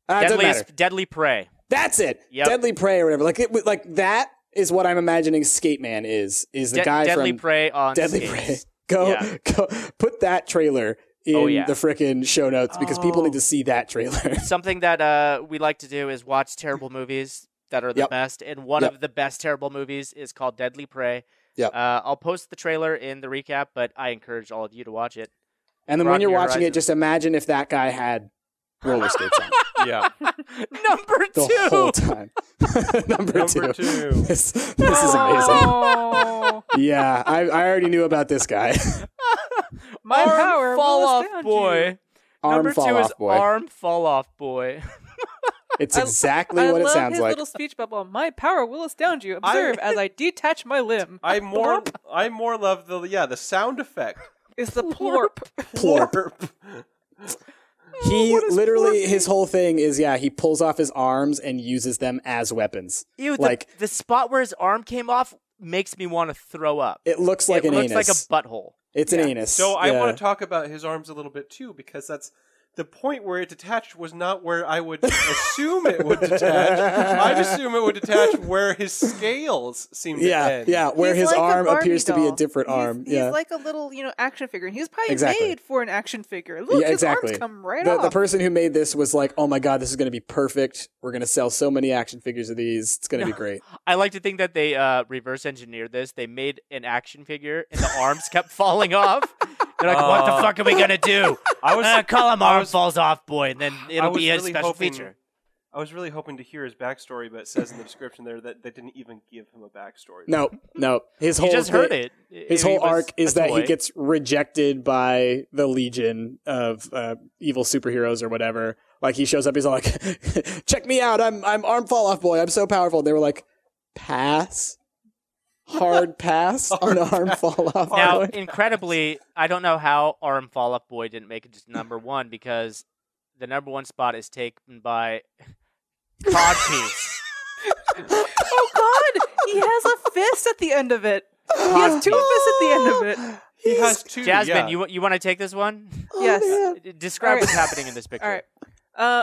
doesn't matter. Deadly Prey. That's it. Yep. Deadly Prey or whatever. Like that is what I'm imagining Skate Man is the guy Deadly from Prey on Deadly skates. Prey. Go put that trailer in yeah. the frickin' show notes because people need to see that trailer. Something that we like to do is watch terrible movies that are the Yep. best, and one Yep. of the best terrible movies is called Deadly Prey. Yep. I'll post the trailer in the recap, but I encourage all of you to watch it. And then when Broaden you're your watching horizons. it, just imagine if that guy had roller skates on Yeah. Number the two. whole time. Number Number two. This is amazing. Oh, Yeah, I already knew about this guy. my Arm power fall will off astound boy. you. Arm Number fall two is off boy. arm fall off boy. It's I- exactly I what it love sounds his like. little speech bubble. My power will astound you. Observe as I detach my limb. I more love the sound effect. Is the plorp. Plorp. He what is literally, plorping? his whole thing is, he pulls off his arms and uses them as weapons. Ew, Like- the spot where his arm came off makes me want to throw up. It looks like it an looks anus. like a butthole. It's an anus. So I Yeah. want to talk about his arms a little bit too, because that's the point where it detached was not where I would assume it would detach. I'd assume it would detach where his scales seem to end. where He's his like a arm Barbie appears to be a doll. different arm. He's like a little, action figure. And he was probably Exactly. made for an action figure. Look, his exactly. arms come right the off. person who made this was like, oh my God, this is going to be perfect. We're going to sell so many action figures of these. It's going to be great. I like to think that they reverse engineered this. They made an action figure, and the arms kept falling off. They're like, what the fuck are we going to do? I was Call him Arm Falls Off Boy, and then I it'll was be a really special hoping feature. I was really hoping to hear his backstory, but it says in the description there that they didn't even give him a backstory. No. His You whole just heard it. His He whole was arc is a that he toy. gets rejected by the Legion of evil superheroes or whatever. Like he shows up, he's all like, "Check me out! I'm Arm Fall Off Boy. I'm so powerful." And they were like, "Pass, hard pass on Arm Fall Off Now, Boy." incredibly, I don't know how Arm Fall Off Boy didn't make it just number one because the number one spot is taken by Codpiece. Oh God, he has a fist at the end of it. He has two fists at the end of it. He has two. Jasmine, yeah. you want to take this one? Yes. Describe All right. what's happening in this picture. All right.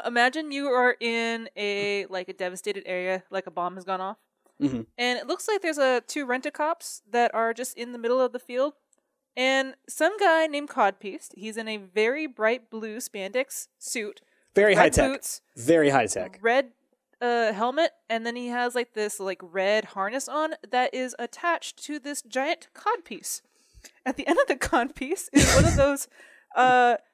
Imagine you are in a devastated area, like a bomb has gone off, Mhm. and it looks like there's two rent-a-cops that are just in the middle of the field, and some guy named Codpiece. He's in a very bright blue spandex suit, Very red high tech. boots, Very high tech. red helmet, and then he has this red harness on that is attached to this giant codpiece. At the end of the codpiece is one of those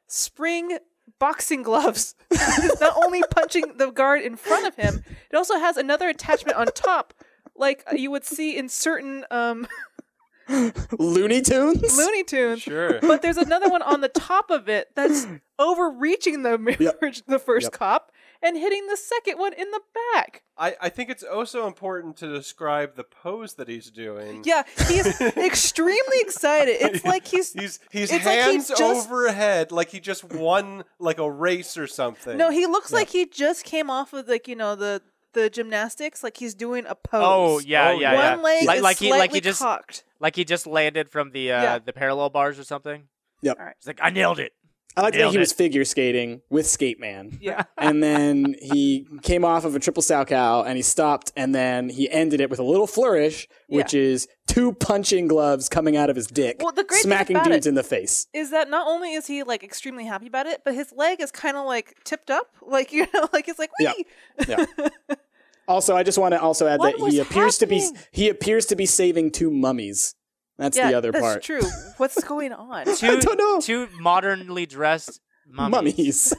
spring boxing gloves. It's not only punching the guard in front of him, it also has another attachment on top, like you would see in certain Looney Tunes. Looney Tunes. Sure. But there's another one on the top of it that's overreaching the first Yep. cop and hitting the second one in the back. I think it's also important to describe the pose that he's doing. Yeah, he's extremely excited. It's like he's He's it's like hands he just- overhead, like he just won like a race or something. no, he looks like he just came off of the gymnastics, like he's doing a pose. Oh yeah, Oh, yeah, yeah. yeah. One leg is like slightly he just cocked. like he just landed from the Yeah. the parallel bars or something. Yep. All right. He's like, I nailed it. I like that Nailed he was it. figure skating with Skate Man. Yeah. And then he came off of a triple sow cow and he stopped and then he ended it with a little flourish, which is two punching gloves coming out of his dick, Well, the great thing smacking about dudes it in the face. Is that not only is he extremely happy about it, but his leg is kind of tipped up, like it's like Yeah. wee. Yeah. Also, I just want to also add What that was he appears happening? to be saving two mummies. That's Yeah, the other that's part. true. What's going on? Two, don't know. two modernly dressed mummies. Mummies.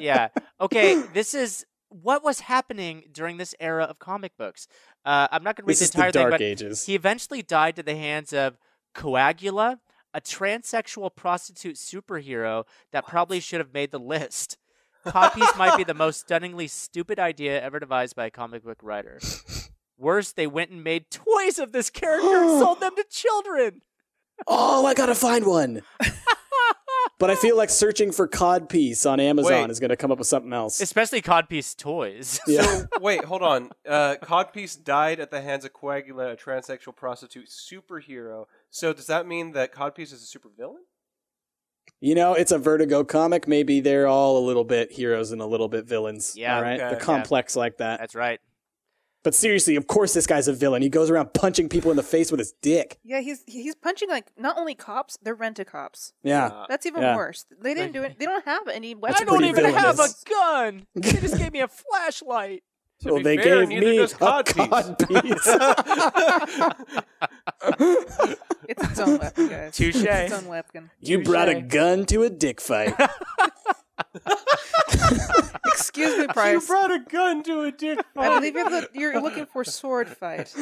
Yeah. Okay. This is what was happening during this era of comic books. I'm not going to read This the is the entire thing, Dark but Ages. he eventually died to the hands of Coagula, a transsexual prostitute superhero that probably should have made the list. Codpiece might be the most stunningly stupid idea ever devised by a comic book writer. Worse, they went and made toys of this character and sold them to children. Oh, I gotta find one. But I feel like searching for Codpiece on Amazon Wait. is gonna come up with something else. Especially Codpiece toys. Yeah. So wait, hold on. Codpiece died at the hands of Coagula, a transsexual prostitute superhero. So does that mean that Codpiece is a supervillain? You know, it's a Vertigo comic. Maybe they're all a little bit heroes and a little bit villains. Yeah, all right? okay. They're complex like that. That's right. But seriously, of course this guy's a villain. He goes around punching people in the face with his dick. Yeah, he's punching not only cops, they're rent-a-cops. Yeah. That's even Yeah. worse. They didn't do it. They don't have any weapons. I don't pretty even have a villainous. gun. They just gave me a flashlight. To Well, be they fair, gave neither me a does Codpiece. codpiece. It's its own weapon, guys. Touche. It's its own weapon. You brought a gun to a dick fight. Excuse me, You Price. brought a gun to a dick I fight. believe you're looking for sword fight.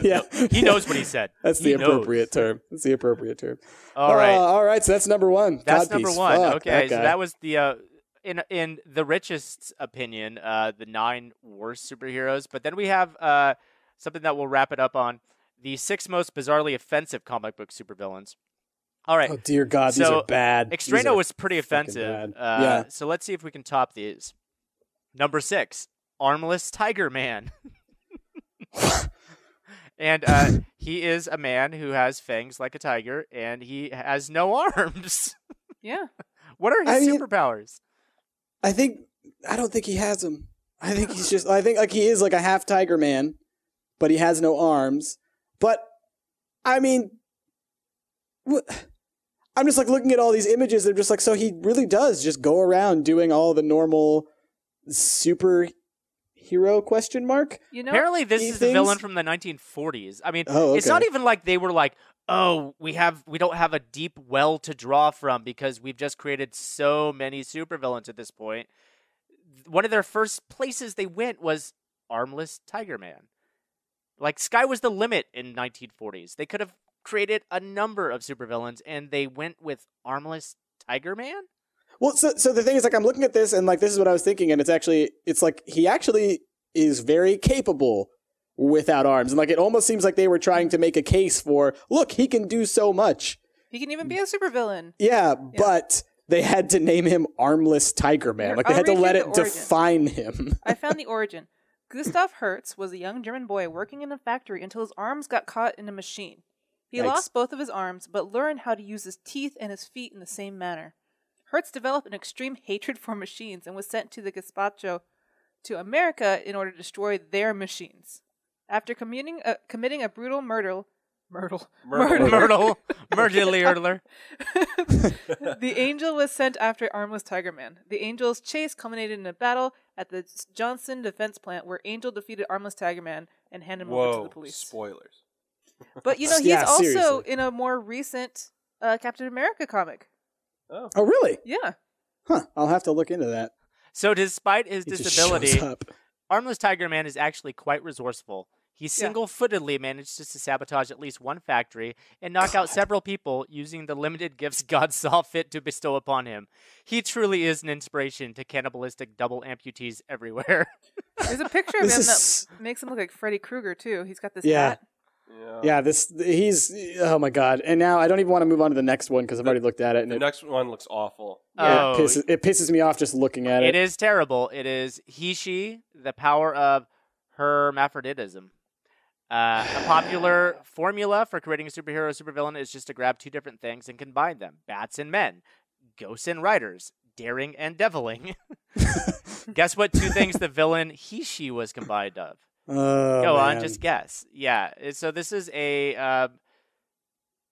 Yeah. He knows what he said. That's He the knows. appropriate term. That's the appropriate term. All right. All right. So that's number one. That's Codpiece. number one. Fuck, Okay, so guy. that was the in the richest opinion, the 9 worst superheroes. But then we have something that we'll wrap it up on: the 6 most bizarrely offensive comic book supervillains. All right, Oh dear God, these So, are bad. These Extrano are was pretty fucking offensive. bad. Yeah. So let's see if we can top these. Number 6, Armless Tiger Man. And he is a man who has fangs like a tiger, and he has no arms. Yeah. What are I his mean- superpowers? I don't think he has them. I think he is like a half tiger man, but he has no arms. But I mean, I'm just looking at all these images. They're just so he really does just go around doing all the normal superhero question mark. You know, Apparently, this is the things? villain from the 1940s. I mean, Oh, it's okay. not even like they were like, "Oh, we don't have a deep well to draw from because we've just created so many supervillains at this point." one of their first places they went was Armless Tiger Man. Like, sky was the limit in 1940s. They could have created a number of supervillains, and they went with Armless Tiger Man? Well, so the thing is, like, I'm looking at this, and, like, this is what I was thinking, and it's like, he actually is very capable without arms. And, like, it almost seems like they were trying to make a case for, look, he can do so much. He can even be a supervillain. Yeah, but they had to name him Armless Tiger Man. Like, they had to let it define him. I found the origin. Gustav Hertz was a young German boy working in a factory until his arms got caught in a machine. He lost both of his arms, but learned how to use his teeth and his feet in the same manner. Hertz developed an extreme hatred for machines and was sent to the Gestapo to America in order to destroy their machines. After committing a brutal murder, Myrtle. the Angel was sent after Armless Tiger Man. The Angel's chase culminated in a battle at the Johnson Defense Plant where Angel defeated Armless Tiger Man and handed him over to the police. Spoilers. But, you know, he's also in a more recent Captain America comic. Oh, really? Yeah. Huh. I'll have to look into that. So despite his He just disability, shows up. Armless Tiger Man is actually quite resourceful. He single-footedly managed to sabotage at least one factory and knock out several people using the limited gifts God saw fit to bestow upon him. He truly is an inspiration to cannibalistic double amputees everywhere. There's a picture of him that makes him look like Freddy Krueger, too. He's got this hat. Yeah, he's, oh my God. And now I don't even want to move on to the next one because I've already looked at it. And the next one looks awful. Oh, it pisses me off just looking at it. It is terrible. It is he, the power of hermaphroditism. A popular formula for creating a superhero or supervillain is just to grab two different things and combine them. Bats and men. Ghosts and riders. Daring and deviling. Guess what two things the villain he was combined of? Go on, just guess. Yeah, so this is a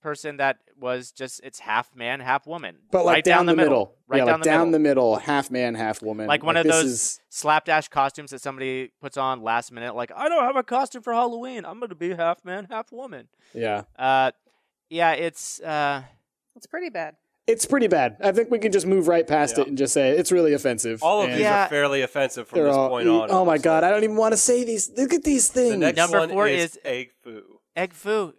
person that was it's half man, half woman. But like right down the middle. Right down the middle, half man, half woman. Like one of those slapdash costumes that somebody puts on last minute. Like, I don't have a costume for Halloween. I'm going to be half man, half woman. Yeah. It's pretty bad. It's pretty bad. I think we can just move right past it and just say it's really offensive. All of these are fairly offensive from this point on. Oh my God, I don't even want to say these. Look at these things. The next Number one 4 is Egg Foo. Egg Foo.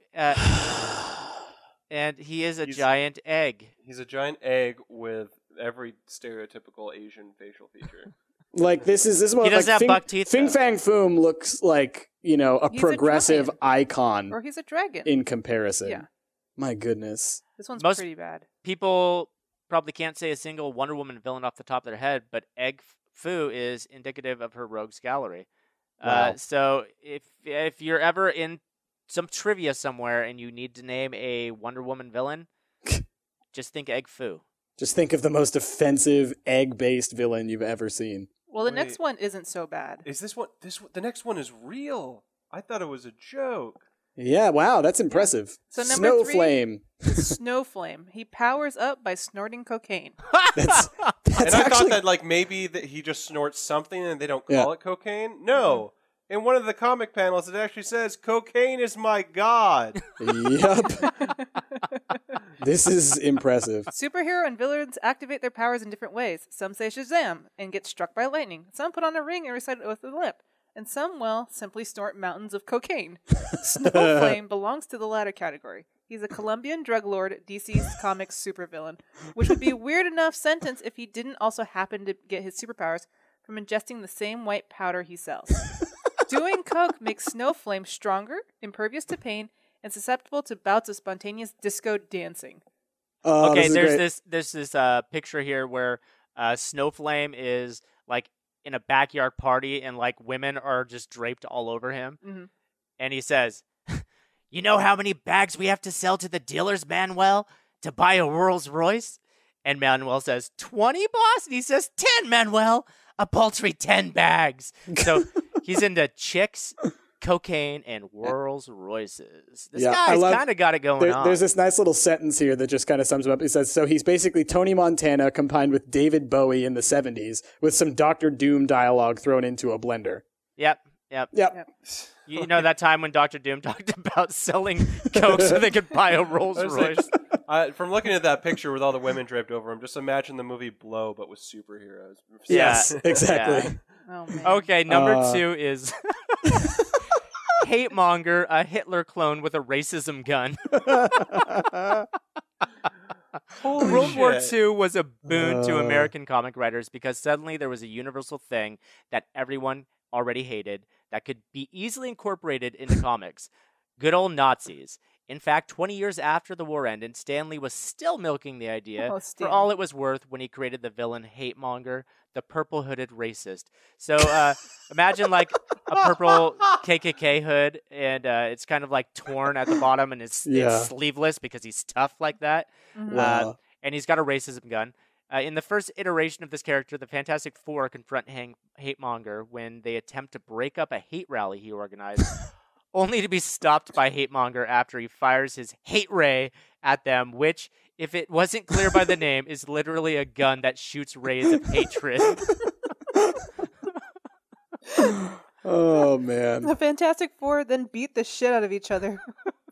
And he is a giant egg. He's a giant egg with every stereotypical Asian facial feature. Like this is what he doesn't have buck teeth. Fin Fang Foom looks like, a progressive icon. Or he's a dragon. In comparison. Yeah. My goodness. This one's Most pretty bad. People probably can't say a single Wonder Woman villain off the top of their head, but Egg Foo is indicative of her rogues gallery. Wow. So if you're ever in some trivia somewhere and you need to name a Wonder Woman villain, just think Egg Foo. Just think of the most offensive egg-based villain you've ever seen. Well, the next one isn't so bad. Is this one? The next one is real. I thought it was a joke. Yeah, wow, that's impressive. So number 3, Snowflame. Snowflame. He powers up by snorting cocaine. That's and I actually... thought that like maybe that he just snorts something and they don't call it cocaine. No. In one of the comic panels, it actually says, "Cocaine is my god." Yep. This is impressive. Superhero and villains activate their powers in different ways. Some say Shazam and get struck by lightning. Some put on a ring and recite an oath with a lip. And some, simply snort mountains of cocaine. Snowflame belongs to the latter category. He's a Colombian drug lord, DC's comics supervillain, which would be a weird enough sentence if he didn't also happen to get his superpowers from ingesting the same white powder he sells. Doing coke makes Snowflame stronger, impervious to pain, and susceptible to bouts of spontaneous disco dancing. Okay, there's this picture here where Snowflame is like in a backyard party and like women are just draped all over him. Mm-hmm. And he says, "You know how many bags we have to sell to the dealers, Manuel, to buy a Rolls Royce?" And Manuel says, 20, boss? And he says, 10, Manuel, a paltry 10 bags. So he's into chicks, cocaine, and Rolls Royces. This guy's kind of got it going on. There's this nice little sentence here that just kind of sums him up. It says, so he's basically Tony Montana combined with David Bowie in the 70s with some Dr. Doom dialogue thrown into a blender. Yep. You know that time when Dr. Doom talked about selling coke so they could buy a Rolls Royce? From looking at that picture with all the women draped over him, just imagine the movie Blow, but with superheroes. Yes, Yeah. exactly. Oh man. Okay, number 2 is Hate Monger, a Hitler clone with a racism gun. Holy World War shit. II was a boon to American comic writers because suddenly there was a universal thing that everyone already hated that could be easily incorporated into comics. Good old Nazis. In fact, 20 years after the war ended, Stan Lee was still milking the idea Oh, for Stan. all it was worth when he created the villain Hate Monger, the purple-hooded racist. So imagine like a purple KKK hood, and it's kind of like torn at the bottom, and it's sleeveless because he's tough like that. Mhm. Wow. And he's got a racism gun. In the first iteration of this character, the Fantastic Four confront Hate Monger when they attempt to break up a hate rally he organized, only to be stopped by Hate Monger after he fires his hate ray at them, which, if it wasn't clear by the name, is literally a gun that shoots rays of hatred. Oh man. The Fantastic Four then beat the shit out of each other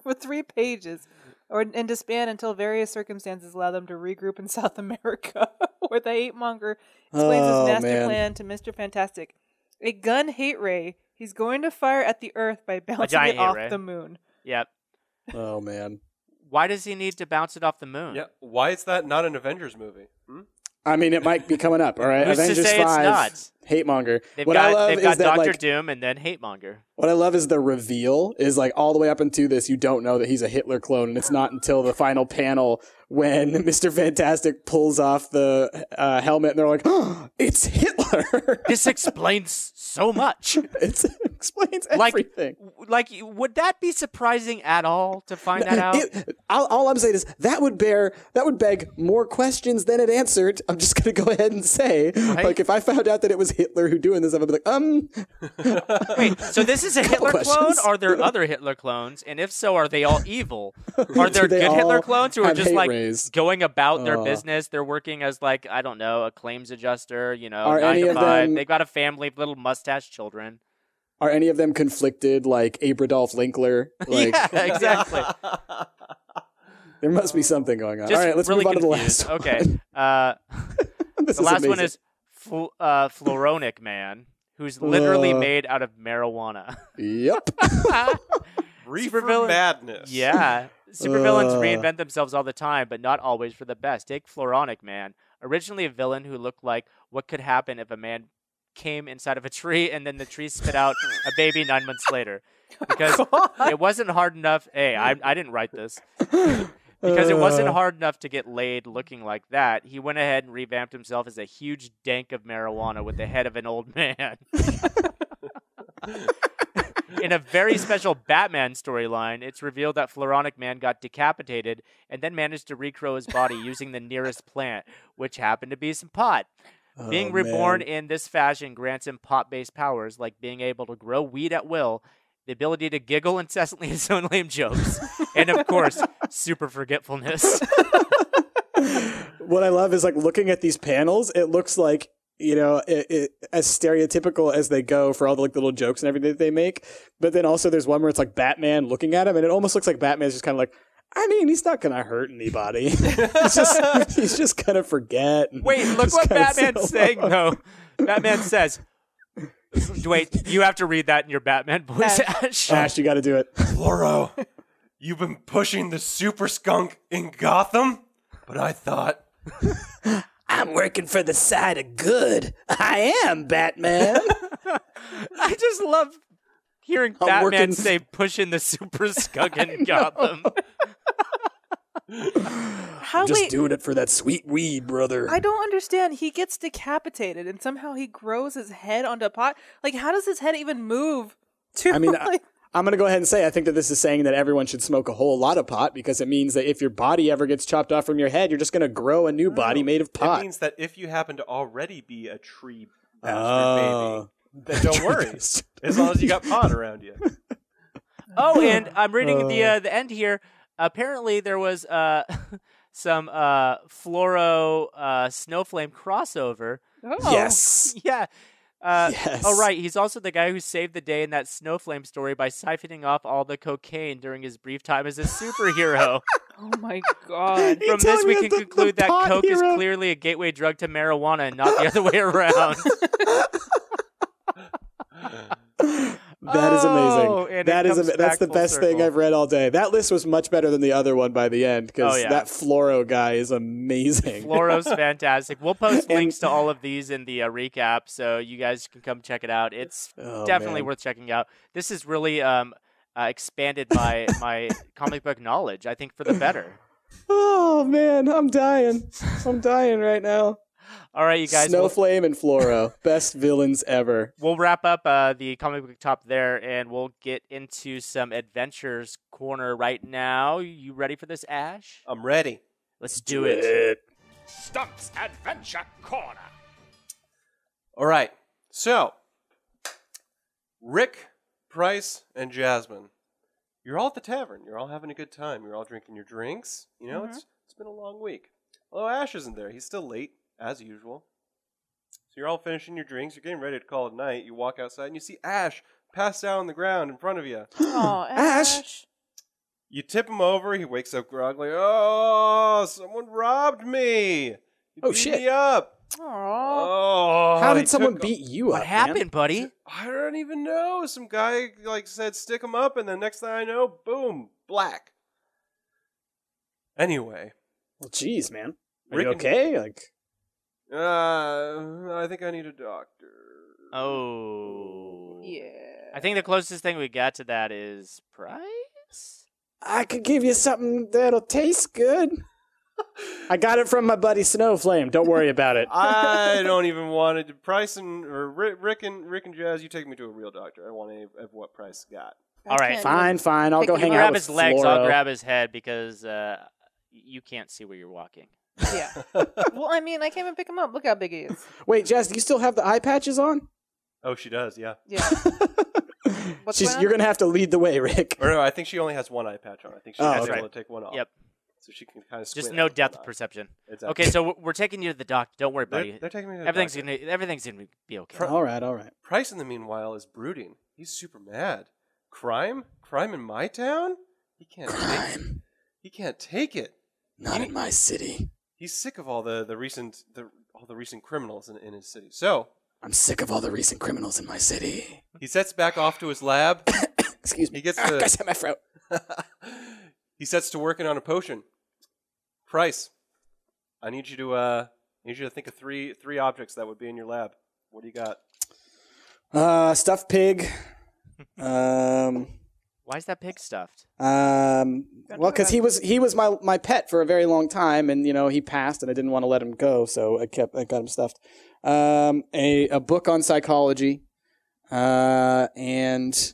for 3 pages, and disband until various circumstances allow them to regroup in South America, where the hate monger explains his master plan to Mr. Fantastic. A gun hate ray he's going to fire at the Earth by bouncing it off the moon. Yep. Oh man. Why does he need to bounce it off the moon? Yeah. Why is that not an Avengers movie? I mean, it might be coming up. All right, Who's to Avengers say it's 5, not? Hate Monger. They've What I love got is that Doctor like Doom and then Hate Monger. what I love is the reveal is like all the way up into this. You don't know that he's a Hitler clone, and it's not until the final panel when Mr. Fantastic pulls off the helmet, and they're like, "Oh, it's Hitler." This explains so much. It explains Like- everything. Like, would that be surprising at all to find that out? All I'm saying is that would beg more questions than it answered. I'm just gonna go ahead and say, Right. like, if I found out that it was Hitler who doing this, I would be like, Wait, so this is a Hitler clone? questions. Are there other Hitler clones? And if so, are they all evil? Are there they good Hitler all clones who are have just hate like rays? going about their business? They're working as like, I don't know, a claims adjuster, Are 9 any to of 5. them- They've got a family of little mustache children. Are any of them conflicted like Abradolf Linkler? Like, Yeah, exactly. there must be something going on. Just All right, let's really move on to the confused. last one. Okay. This The last one amazing. is Floronic Man, who's literally made out of marijuana. Yep. Reefer Supervillain- madness. Yeah. Supervillains reinvent themselves all the time, but not always for the best. Take Floronic Man, originally a villain who looked like what could happen if a man came inside of a tree and then the tree spit out a baby 9 months later. Because it wasn't hard enough. Hey, I didn't write this. Because it wasn't hard enough to get laid looking like that, he went ahead and revamped himself as a huge dank of marijuana with the head of an old man. In a very special Batman storyline, it's revealed that Floronic Man got decapitated and then managed to regrow his body using the nearest plant, which happened to be some pot. Being reborn man. in this fashion grants him pot-based powers like being able to grow weed at will, the ability to giggle incessantly at his own lame jokes, and of course, super forgetfulness. What I love is like looking at these panels. It looks like as stereotypical as they go for all the like little jokes and everything that they make. But then also there's one where it's like Batman looking at him, and it almost looks like Batman's just kind of like, I mean, he's not gonna hurt anybody. he's just gonna forget. and Wait, look just what kinda Batman's sit saying, alone. though. Batman says, wait, you have to read that in your Batman voice, Ash. Ash, you got to do it. Floro, you've been pushing the super skunk in Gotham, but I thought I'm working for the side of good. I am Batman. I just love hearing I'm Batman working- say pushing the super skunk in Gotham. How Just wait, doing it for that sweet weed, brother. I don't understand. He gets decapitated and somehow he grows his head onto a pot. Like, how does his head even move? I mean, like, I'm going to go ahead and say I think that this is saying that everyone should smoke a whole lot of pot because it means that if your body ever gets chopped off from your head, you're just going to grow a new body made of it pot. means that if you happen to already be a tree bastard Oh. baby, then don't worry. As long as you got pot around you. Oh, and I'm reading the end here. Apparently, there was some Floro Snowflame crossover. oh. Yes. Yeah. Yes. Oh, right. He's also the guy who saved the day in that Snowflame story by siphoning off all the cocaine during his brief time as a superhero. Oh my god. From this, we can the conclude that pot coke hero. is clearly a gateway drug to marijuana and not the other way around. That is Oh, amazing. and That it is comes that's back the full best thing circle. I've read all day. That list was much better than the other one by the end because Oh, yeah. that Fluoro guy is amazing. Fluoro's fantastic. We'll post And- links to all of these in the recap, so you guys can come check it out. It's Oh, definitely man. worth checking out. This has really expanded my comic book knowledge, I think, for the better. Oh man, I'm dying. I'm dying right now. All right, you guys. Snowflame and Fluoro, best villains ever. We'll wrap up the comic book top there, and we'll get into some adventures corner right now. You ready for this, Ash? I'm ready. Let's do it. Stumpt's Adventure Corner. All right. So, Rick, Price, and Jasmine, you're all at the tavern. You're all having a good time. You're all drinking your drinks. You know, it's been a long week. Although Ash isn't there. He's still late, as usual. So you're all finishing your drinks. You're getting ready to call it night. You walk outside and you see Ash passed out on the ground in front of you. Oh, Ash. Ash. You tip him over. He wakes up groggily. Oh, someone robbed me. He Oh, beat shit. me up. Aw. Oh, How he did someone took- beat you What up? happened, man? buddy? I don't even know. Some guy said stick him up, and the next thing I know, boom, black. Anyway, Well, geez, man. Are Rick you and- okay? Like, I think I need a doctor. Oh. Yeah. I think the closest thing we got to that is Price? I could give you something that'll taste good. I got it from my buddy Snowflame. Don't worry about it. I don't even want it. Price and or Rick and Jazz, you take me to a real doctor. I want any of what Price got. All right, Fine. I'll Pick go you hang You out grab with his legs, I'll Fluoro. grab his head because you can't see where you're walking. Yeah. Well, I mean, I came and pick him up. Look how big he is. Wait, Jazz, do you still have the eye patches on? Oh, she does, yeah. Yeah. What's going on? You're gonna have to lead the way, Rick. Or no, I think she only has one eye patch on. I think she Oh, has okay. able to take one off. Yep. So she can kind of Just no depth perception. Exactly. Okay, so we're taking you to the doctor. Don't worry, buddy. They're taking me to the Everything's doctor. everything's gonna be okay. All right. Price, in the meanwhile, is brooding. He's super mad. Crime in my town? He can't take it. He can't take it. Not in my city. He's sick of all the recent criminals in his city. So I'm sick of all the recent criminals in my city. he sets back off to his lab. Excuse me. He gets Ah, to- guys, hit my throat. He sets to working on a potion. Price, I need you to think of three objects that would be in your lab. What do you got? Stuffed pig. Why is that pig stuffed? Well, because he was my pet for a very long time, and he passed, and I didn't want to let him go, so I got him stuffed. A book on psychology, and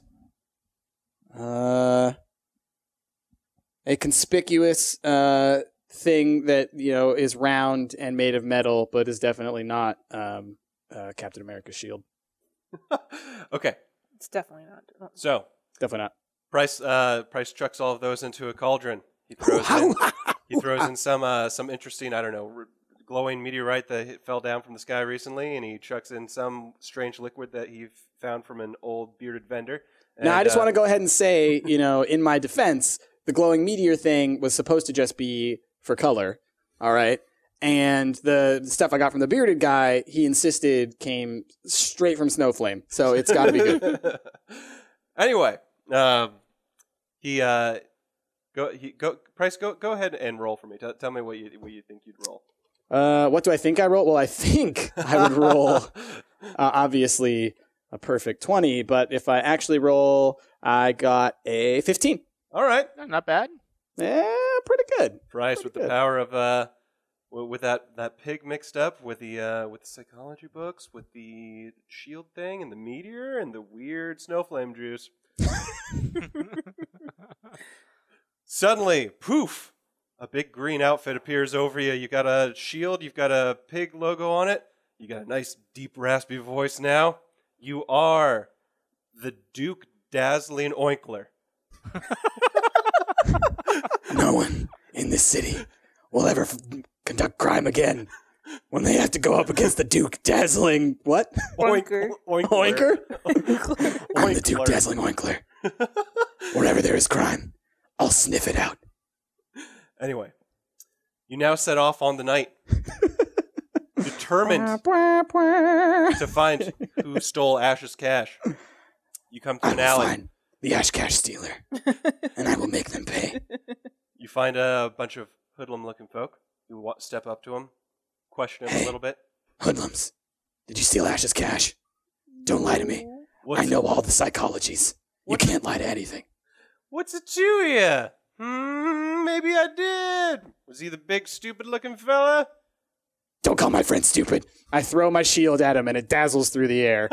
a conspicuous thing that is round and made of metal, but is definitely not Captain America's shield. Okay, It's definitely not. so Definitely not. Price chucks all of those into a cauldron. He throws in some interesting, I don't know, glowing meteorite that fell down from the sky recently, and he chucks in some strange liquid that he found from an old bearded vendor. Now, I just want to go ahead and say, in my defense, the glowing meteor thing was supposed to just be for color, all right? And the stuff I got from the bearded guy, he insisted came straight from Snowflame, so it's got to be good. Anyway, Price, go ahead and roll for me. Tell me what you think you'd roll. What do I think I roll? Well, I think I would roll, obviously, a perfect 20, but if I actually roll, I got a 15. All right, Not bad. Yeah, pretty good. Price, with the good. power of with that pig mixed up with the psychology books, with the shield thing, and the meteor, and the weird snowflame juice. Suddenly, poof! A big green outfit appears over you. You got a shield. You've got a pig logo on it. You got a nice, deep, raspy voice now. You are the Duke Dazzling Oinkler. No one in this city will ever conduct crime again when they have to go up against the Duke Dazzling... What? Oinker. Oinker? I'm the Duke Oinkler. Dazzling Oinkler. Wherever there is crime, I'll sniff it out. Anyway, you now set off on the night, determined to find who stole Ash's cash. You come to an alley. Find the Ash Cash stealer, and I will make them pay. You find a bunch of hoodlum-looking folk. You step up to them, question him a little bit. Hoodlums, did you steal Ash's cash? Don't lie to me. I know all the psychologies. You can't lie to anything. What's it to you? Maybe I did. Was he the big, stupid-looking fella? Don't call my friend stupid. I throw my shield at him, and it dazzles through the air.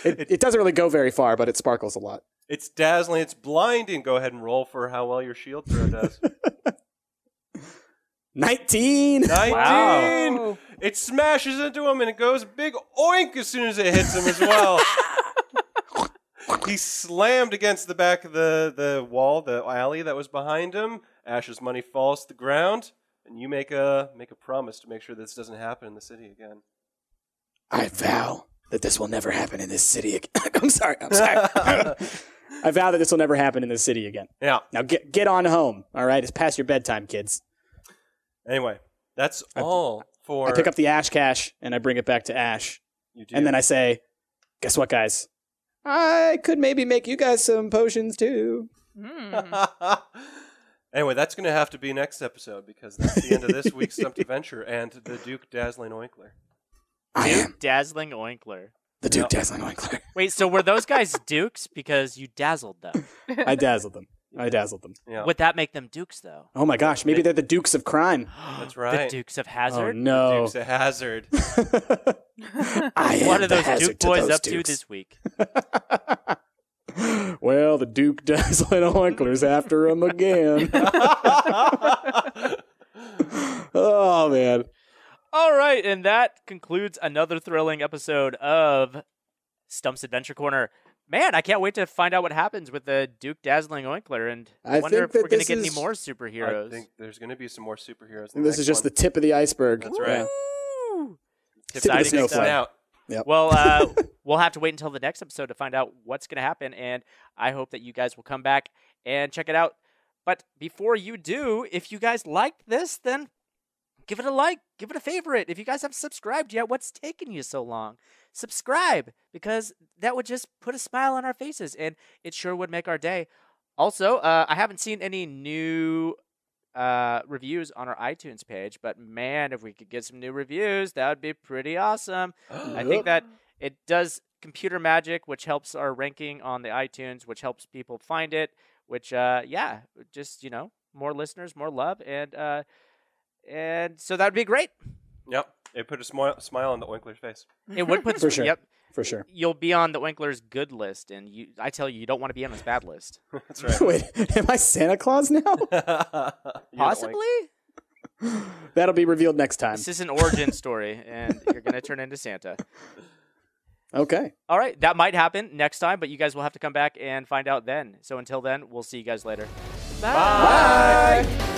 It doesn't really go very far, but it sparkles a lot. It's dazzling. It's blinding. Go ahead and roll for how well your shield throw does. 19! 19! Wow. It smashes into him, and it goes big oink as soon as it hits him as well. He slammed against the back of the wall, the alley that was behind him. Ash's money falls to the ground, and you make a promise to make sure this doesn't happen in the city again. I vow that this will never happen in this city again. I'm sorry. I vow that this will never happen in this city again. Yeah. Now get on home, all right? It's past your bedtime, kids. Anyway, that's all for... I pick up the Ash Cash, and I bring it back to Ash. You do. And then I say, guess what, guys? I could maybe make you guys some potions, too. Anyway, that's going to have to be next episode, because that's the end of this week's Stumpt Adventure and the Duke Dazzling Oinkler. I am Dazzling Oinkler. the Duke Dazzling Oinkler. Wait, so were those guys dukes because you dazzled them? I dazzled them. Yeah, Would that make them dukes, though? Oh my gosh, maybe they're the Dukes of Crime. that's right. The Dukes of Oh Hazard? no. Dukes of Hazard. I am What are the those hazard Duke to boys those up to Dukes. this week? Well, the Duke Dazzling Oinkler's after him again. Oh man. All right, and that concludes another thrilling episode of Stump's Adventure Corner. Man, I can't wait to find out what happens with the Duke Dazzling Oinkler, and I wonder think if that we're going to this get any is- more I superheroes. think there's going to be some more superheroes. This is just the tip of the iceberg. That's right. Woo! Tip of the Exciting snowflake. stuff. out. Well, we'll have to wait until the next episode to find out what's going to happen, and I hope that you guys will come back and check it out. But before you do, if you guys liked this, then give it a like, give it a favorite. If you guys haven't subscribed yet, what's taking you so long? Subscribe, because that would just put a smile on our faces, and it sure would make our day. Also, I haven't seen any new reviews on our iTunes page, but man, if we could get some new reviews, that would be pretty awesome. I think that it does computer magic, which helps our ranking on the iTunes, which helps people find it, which, just, more listeners, more love, and so that would be great. Yep. It put a smile on the Oinkler's face. It would put For sure. Yep. For sure. You'll be on the Winkler's good list, and I tell you, you don't want to be on his bad list. That's right. Wait, am I Santa Claus now? You're the Possibly? That'll be revealed next time. This is an origin story, and you're going to turn into Santa. Okay. All right, that might happen next time, but you guys will have to come back and find out then. So until then, we'll see you guys later. Bye. Bye.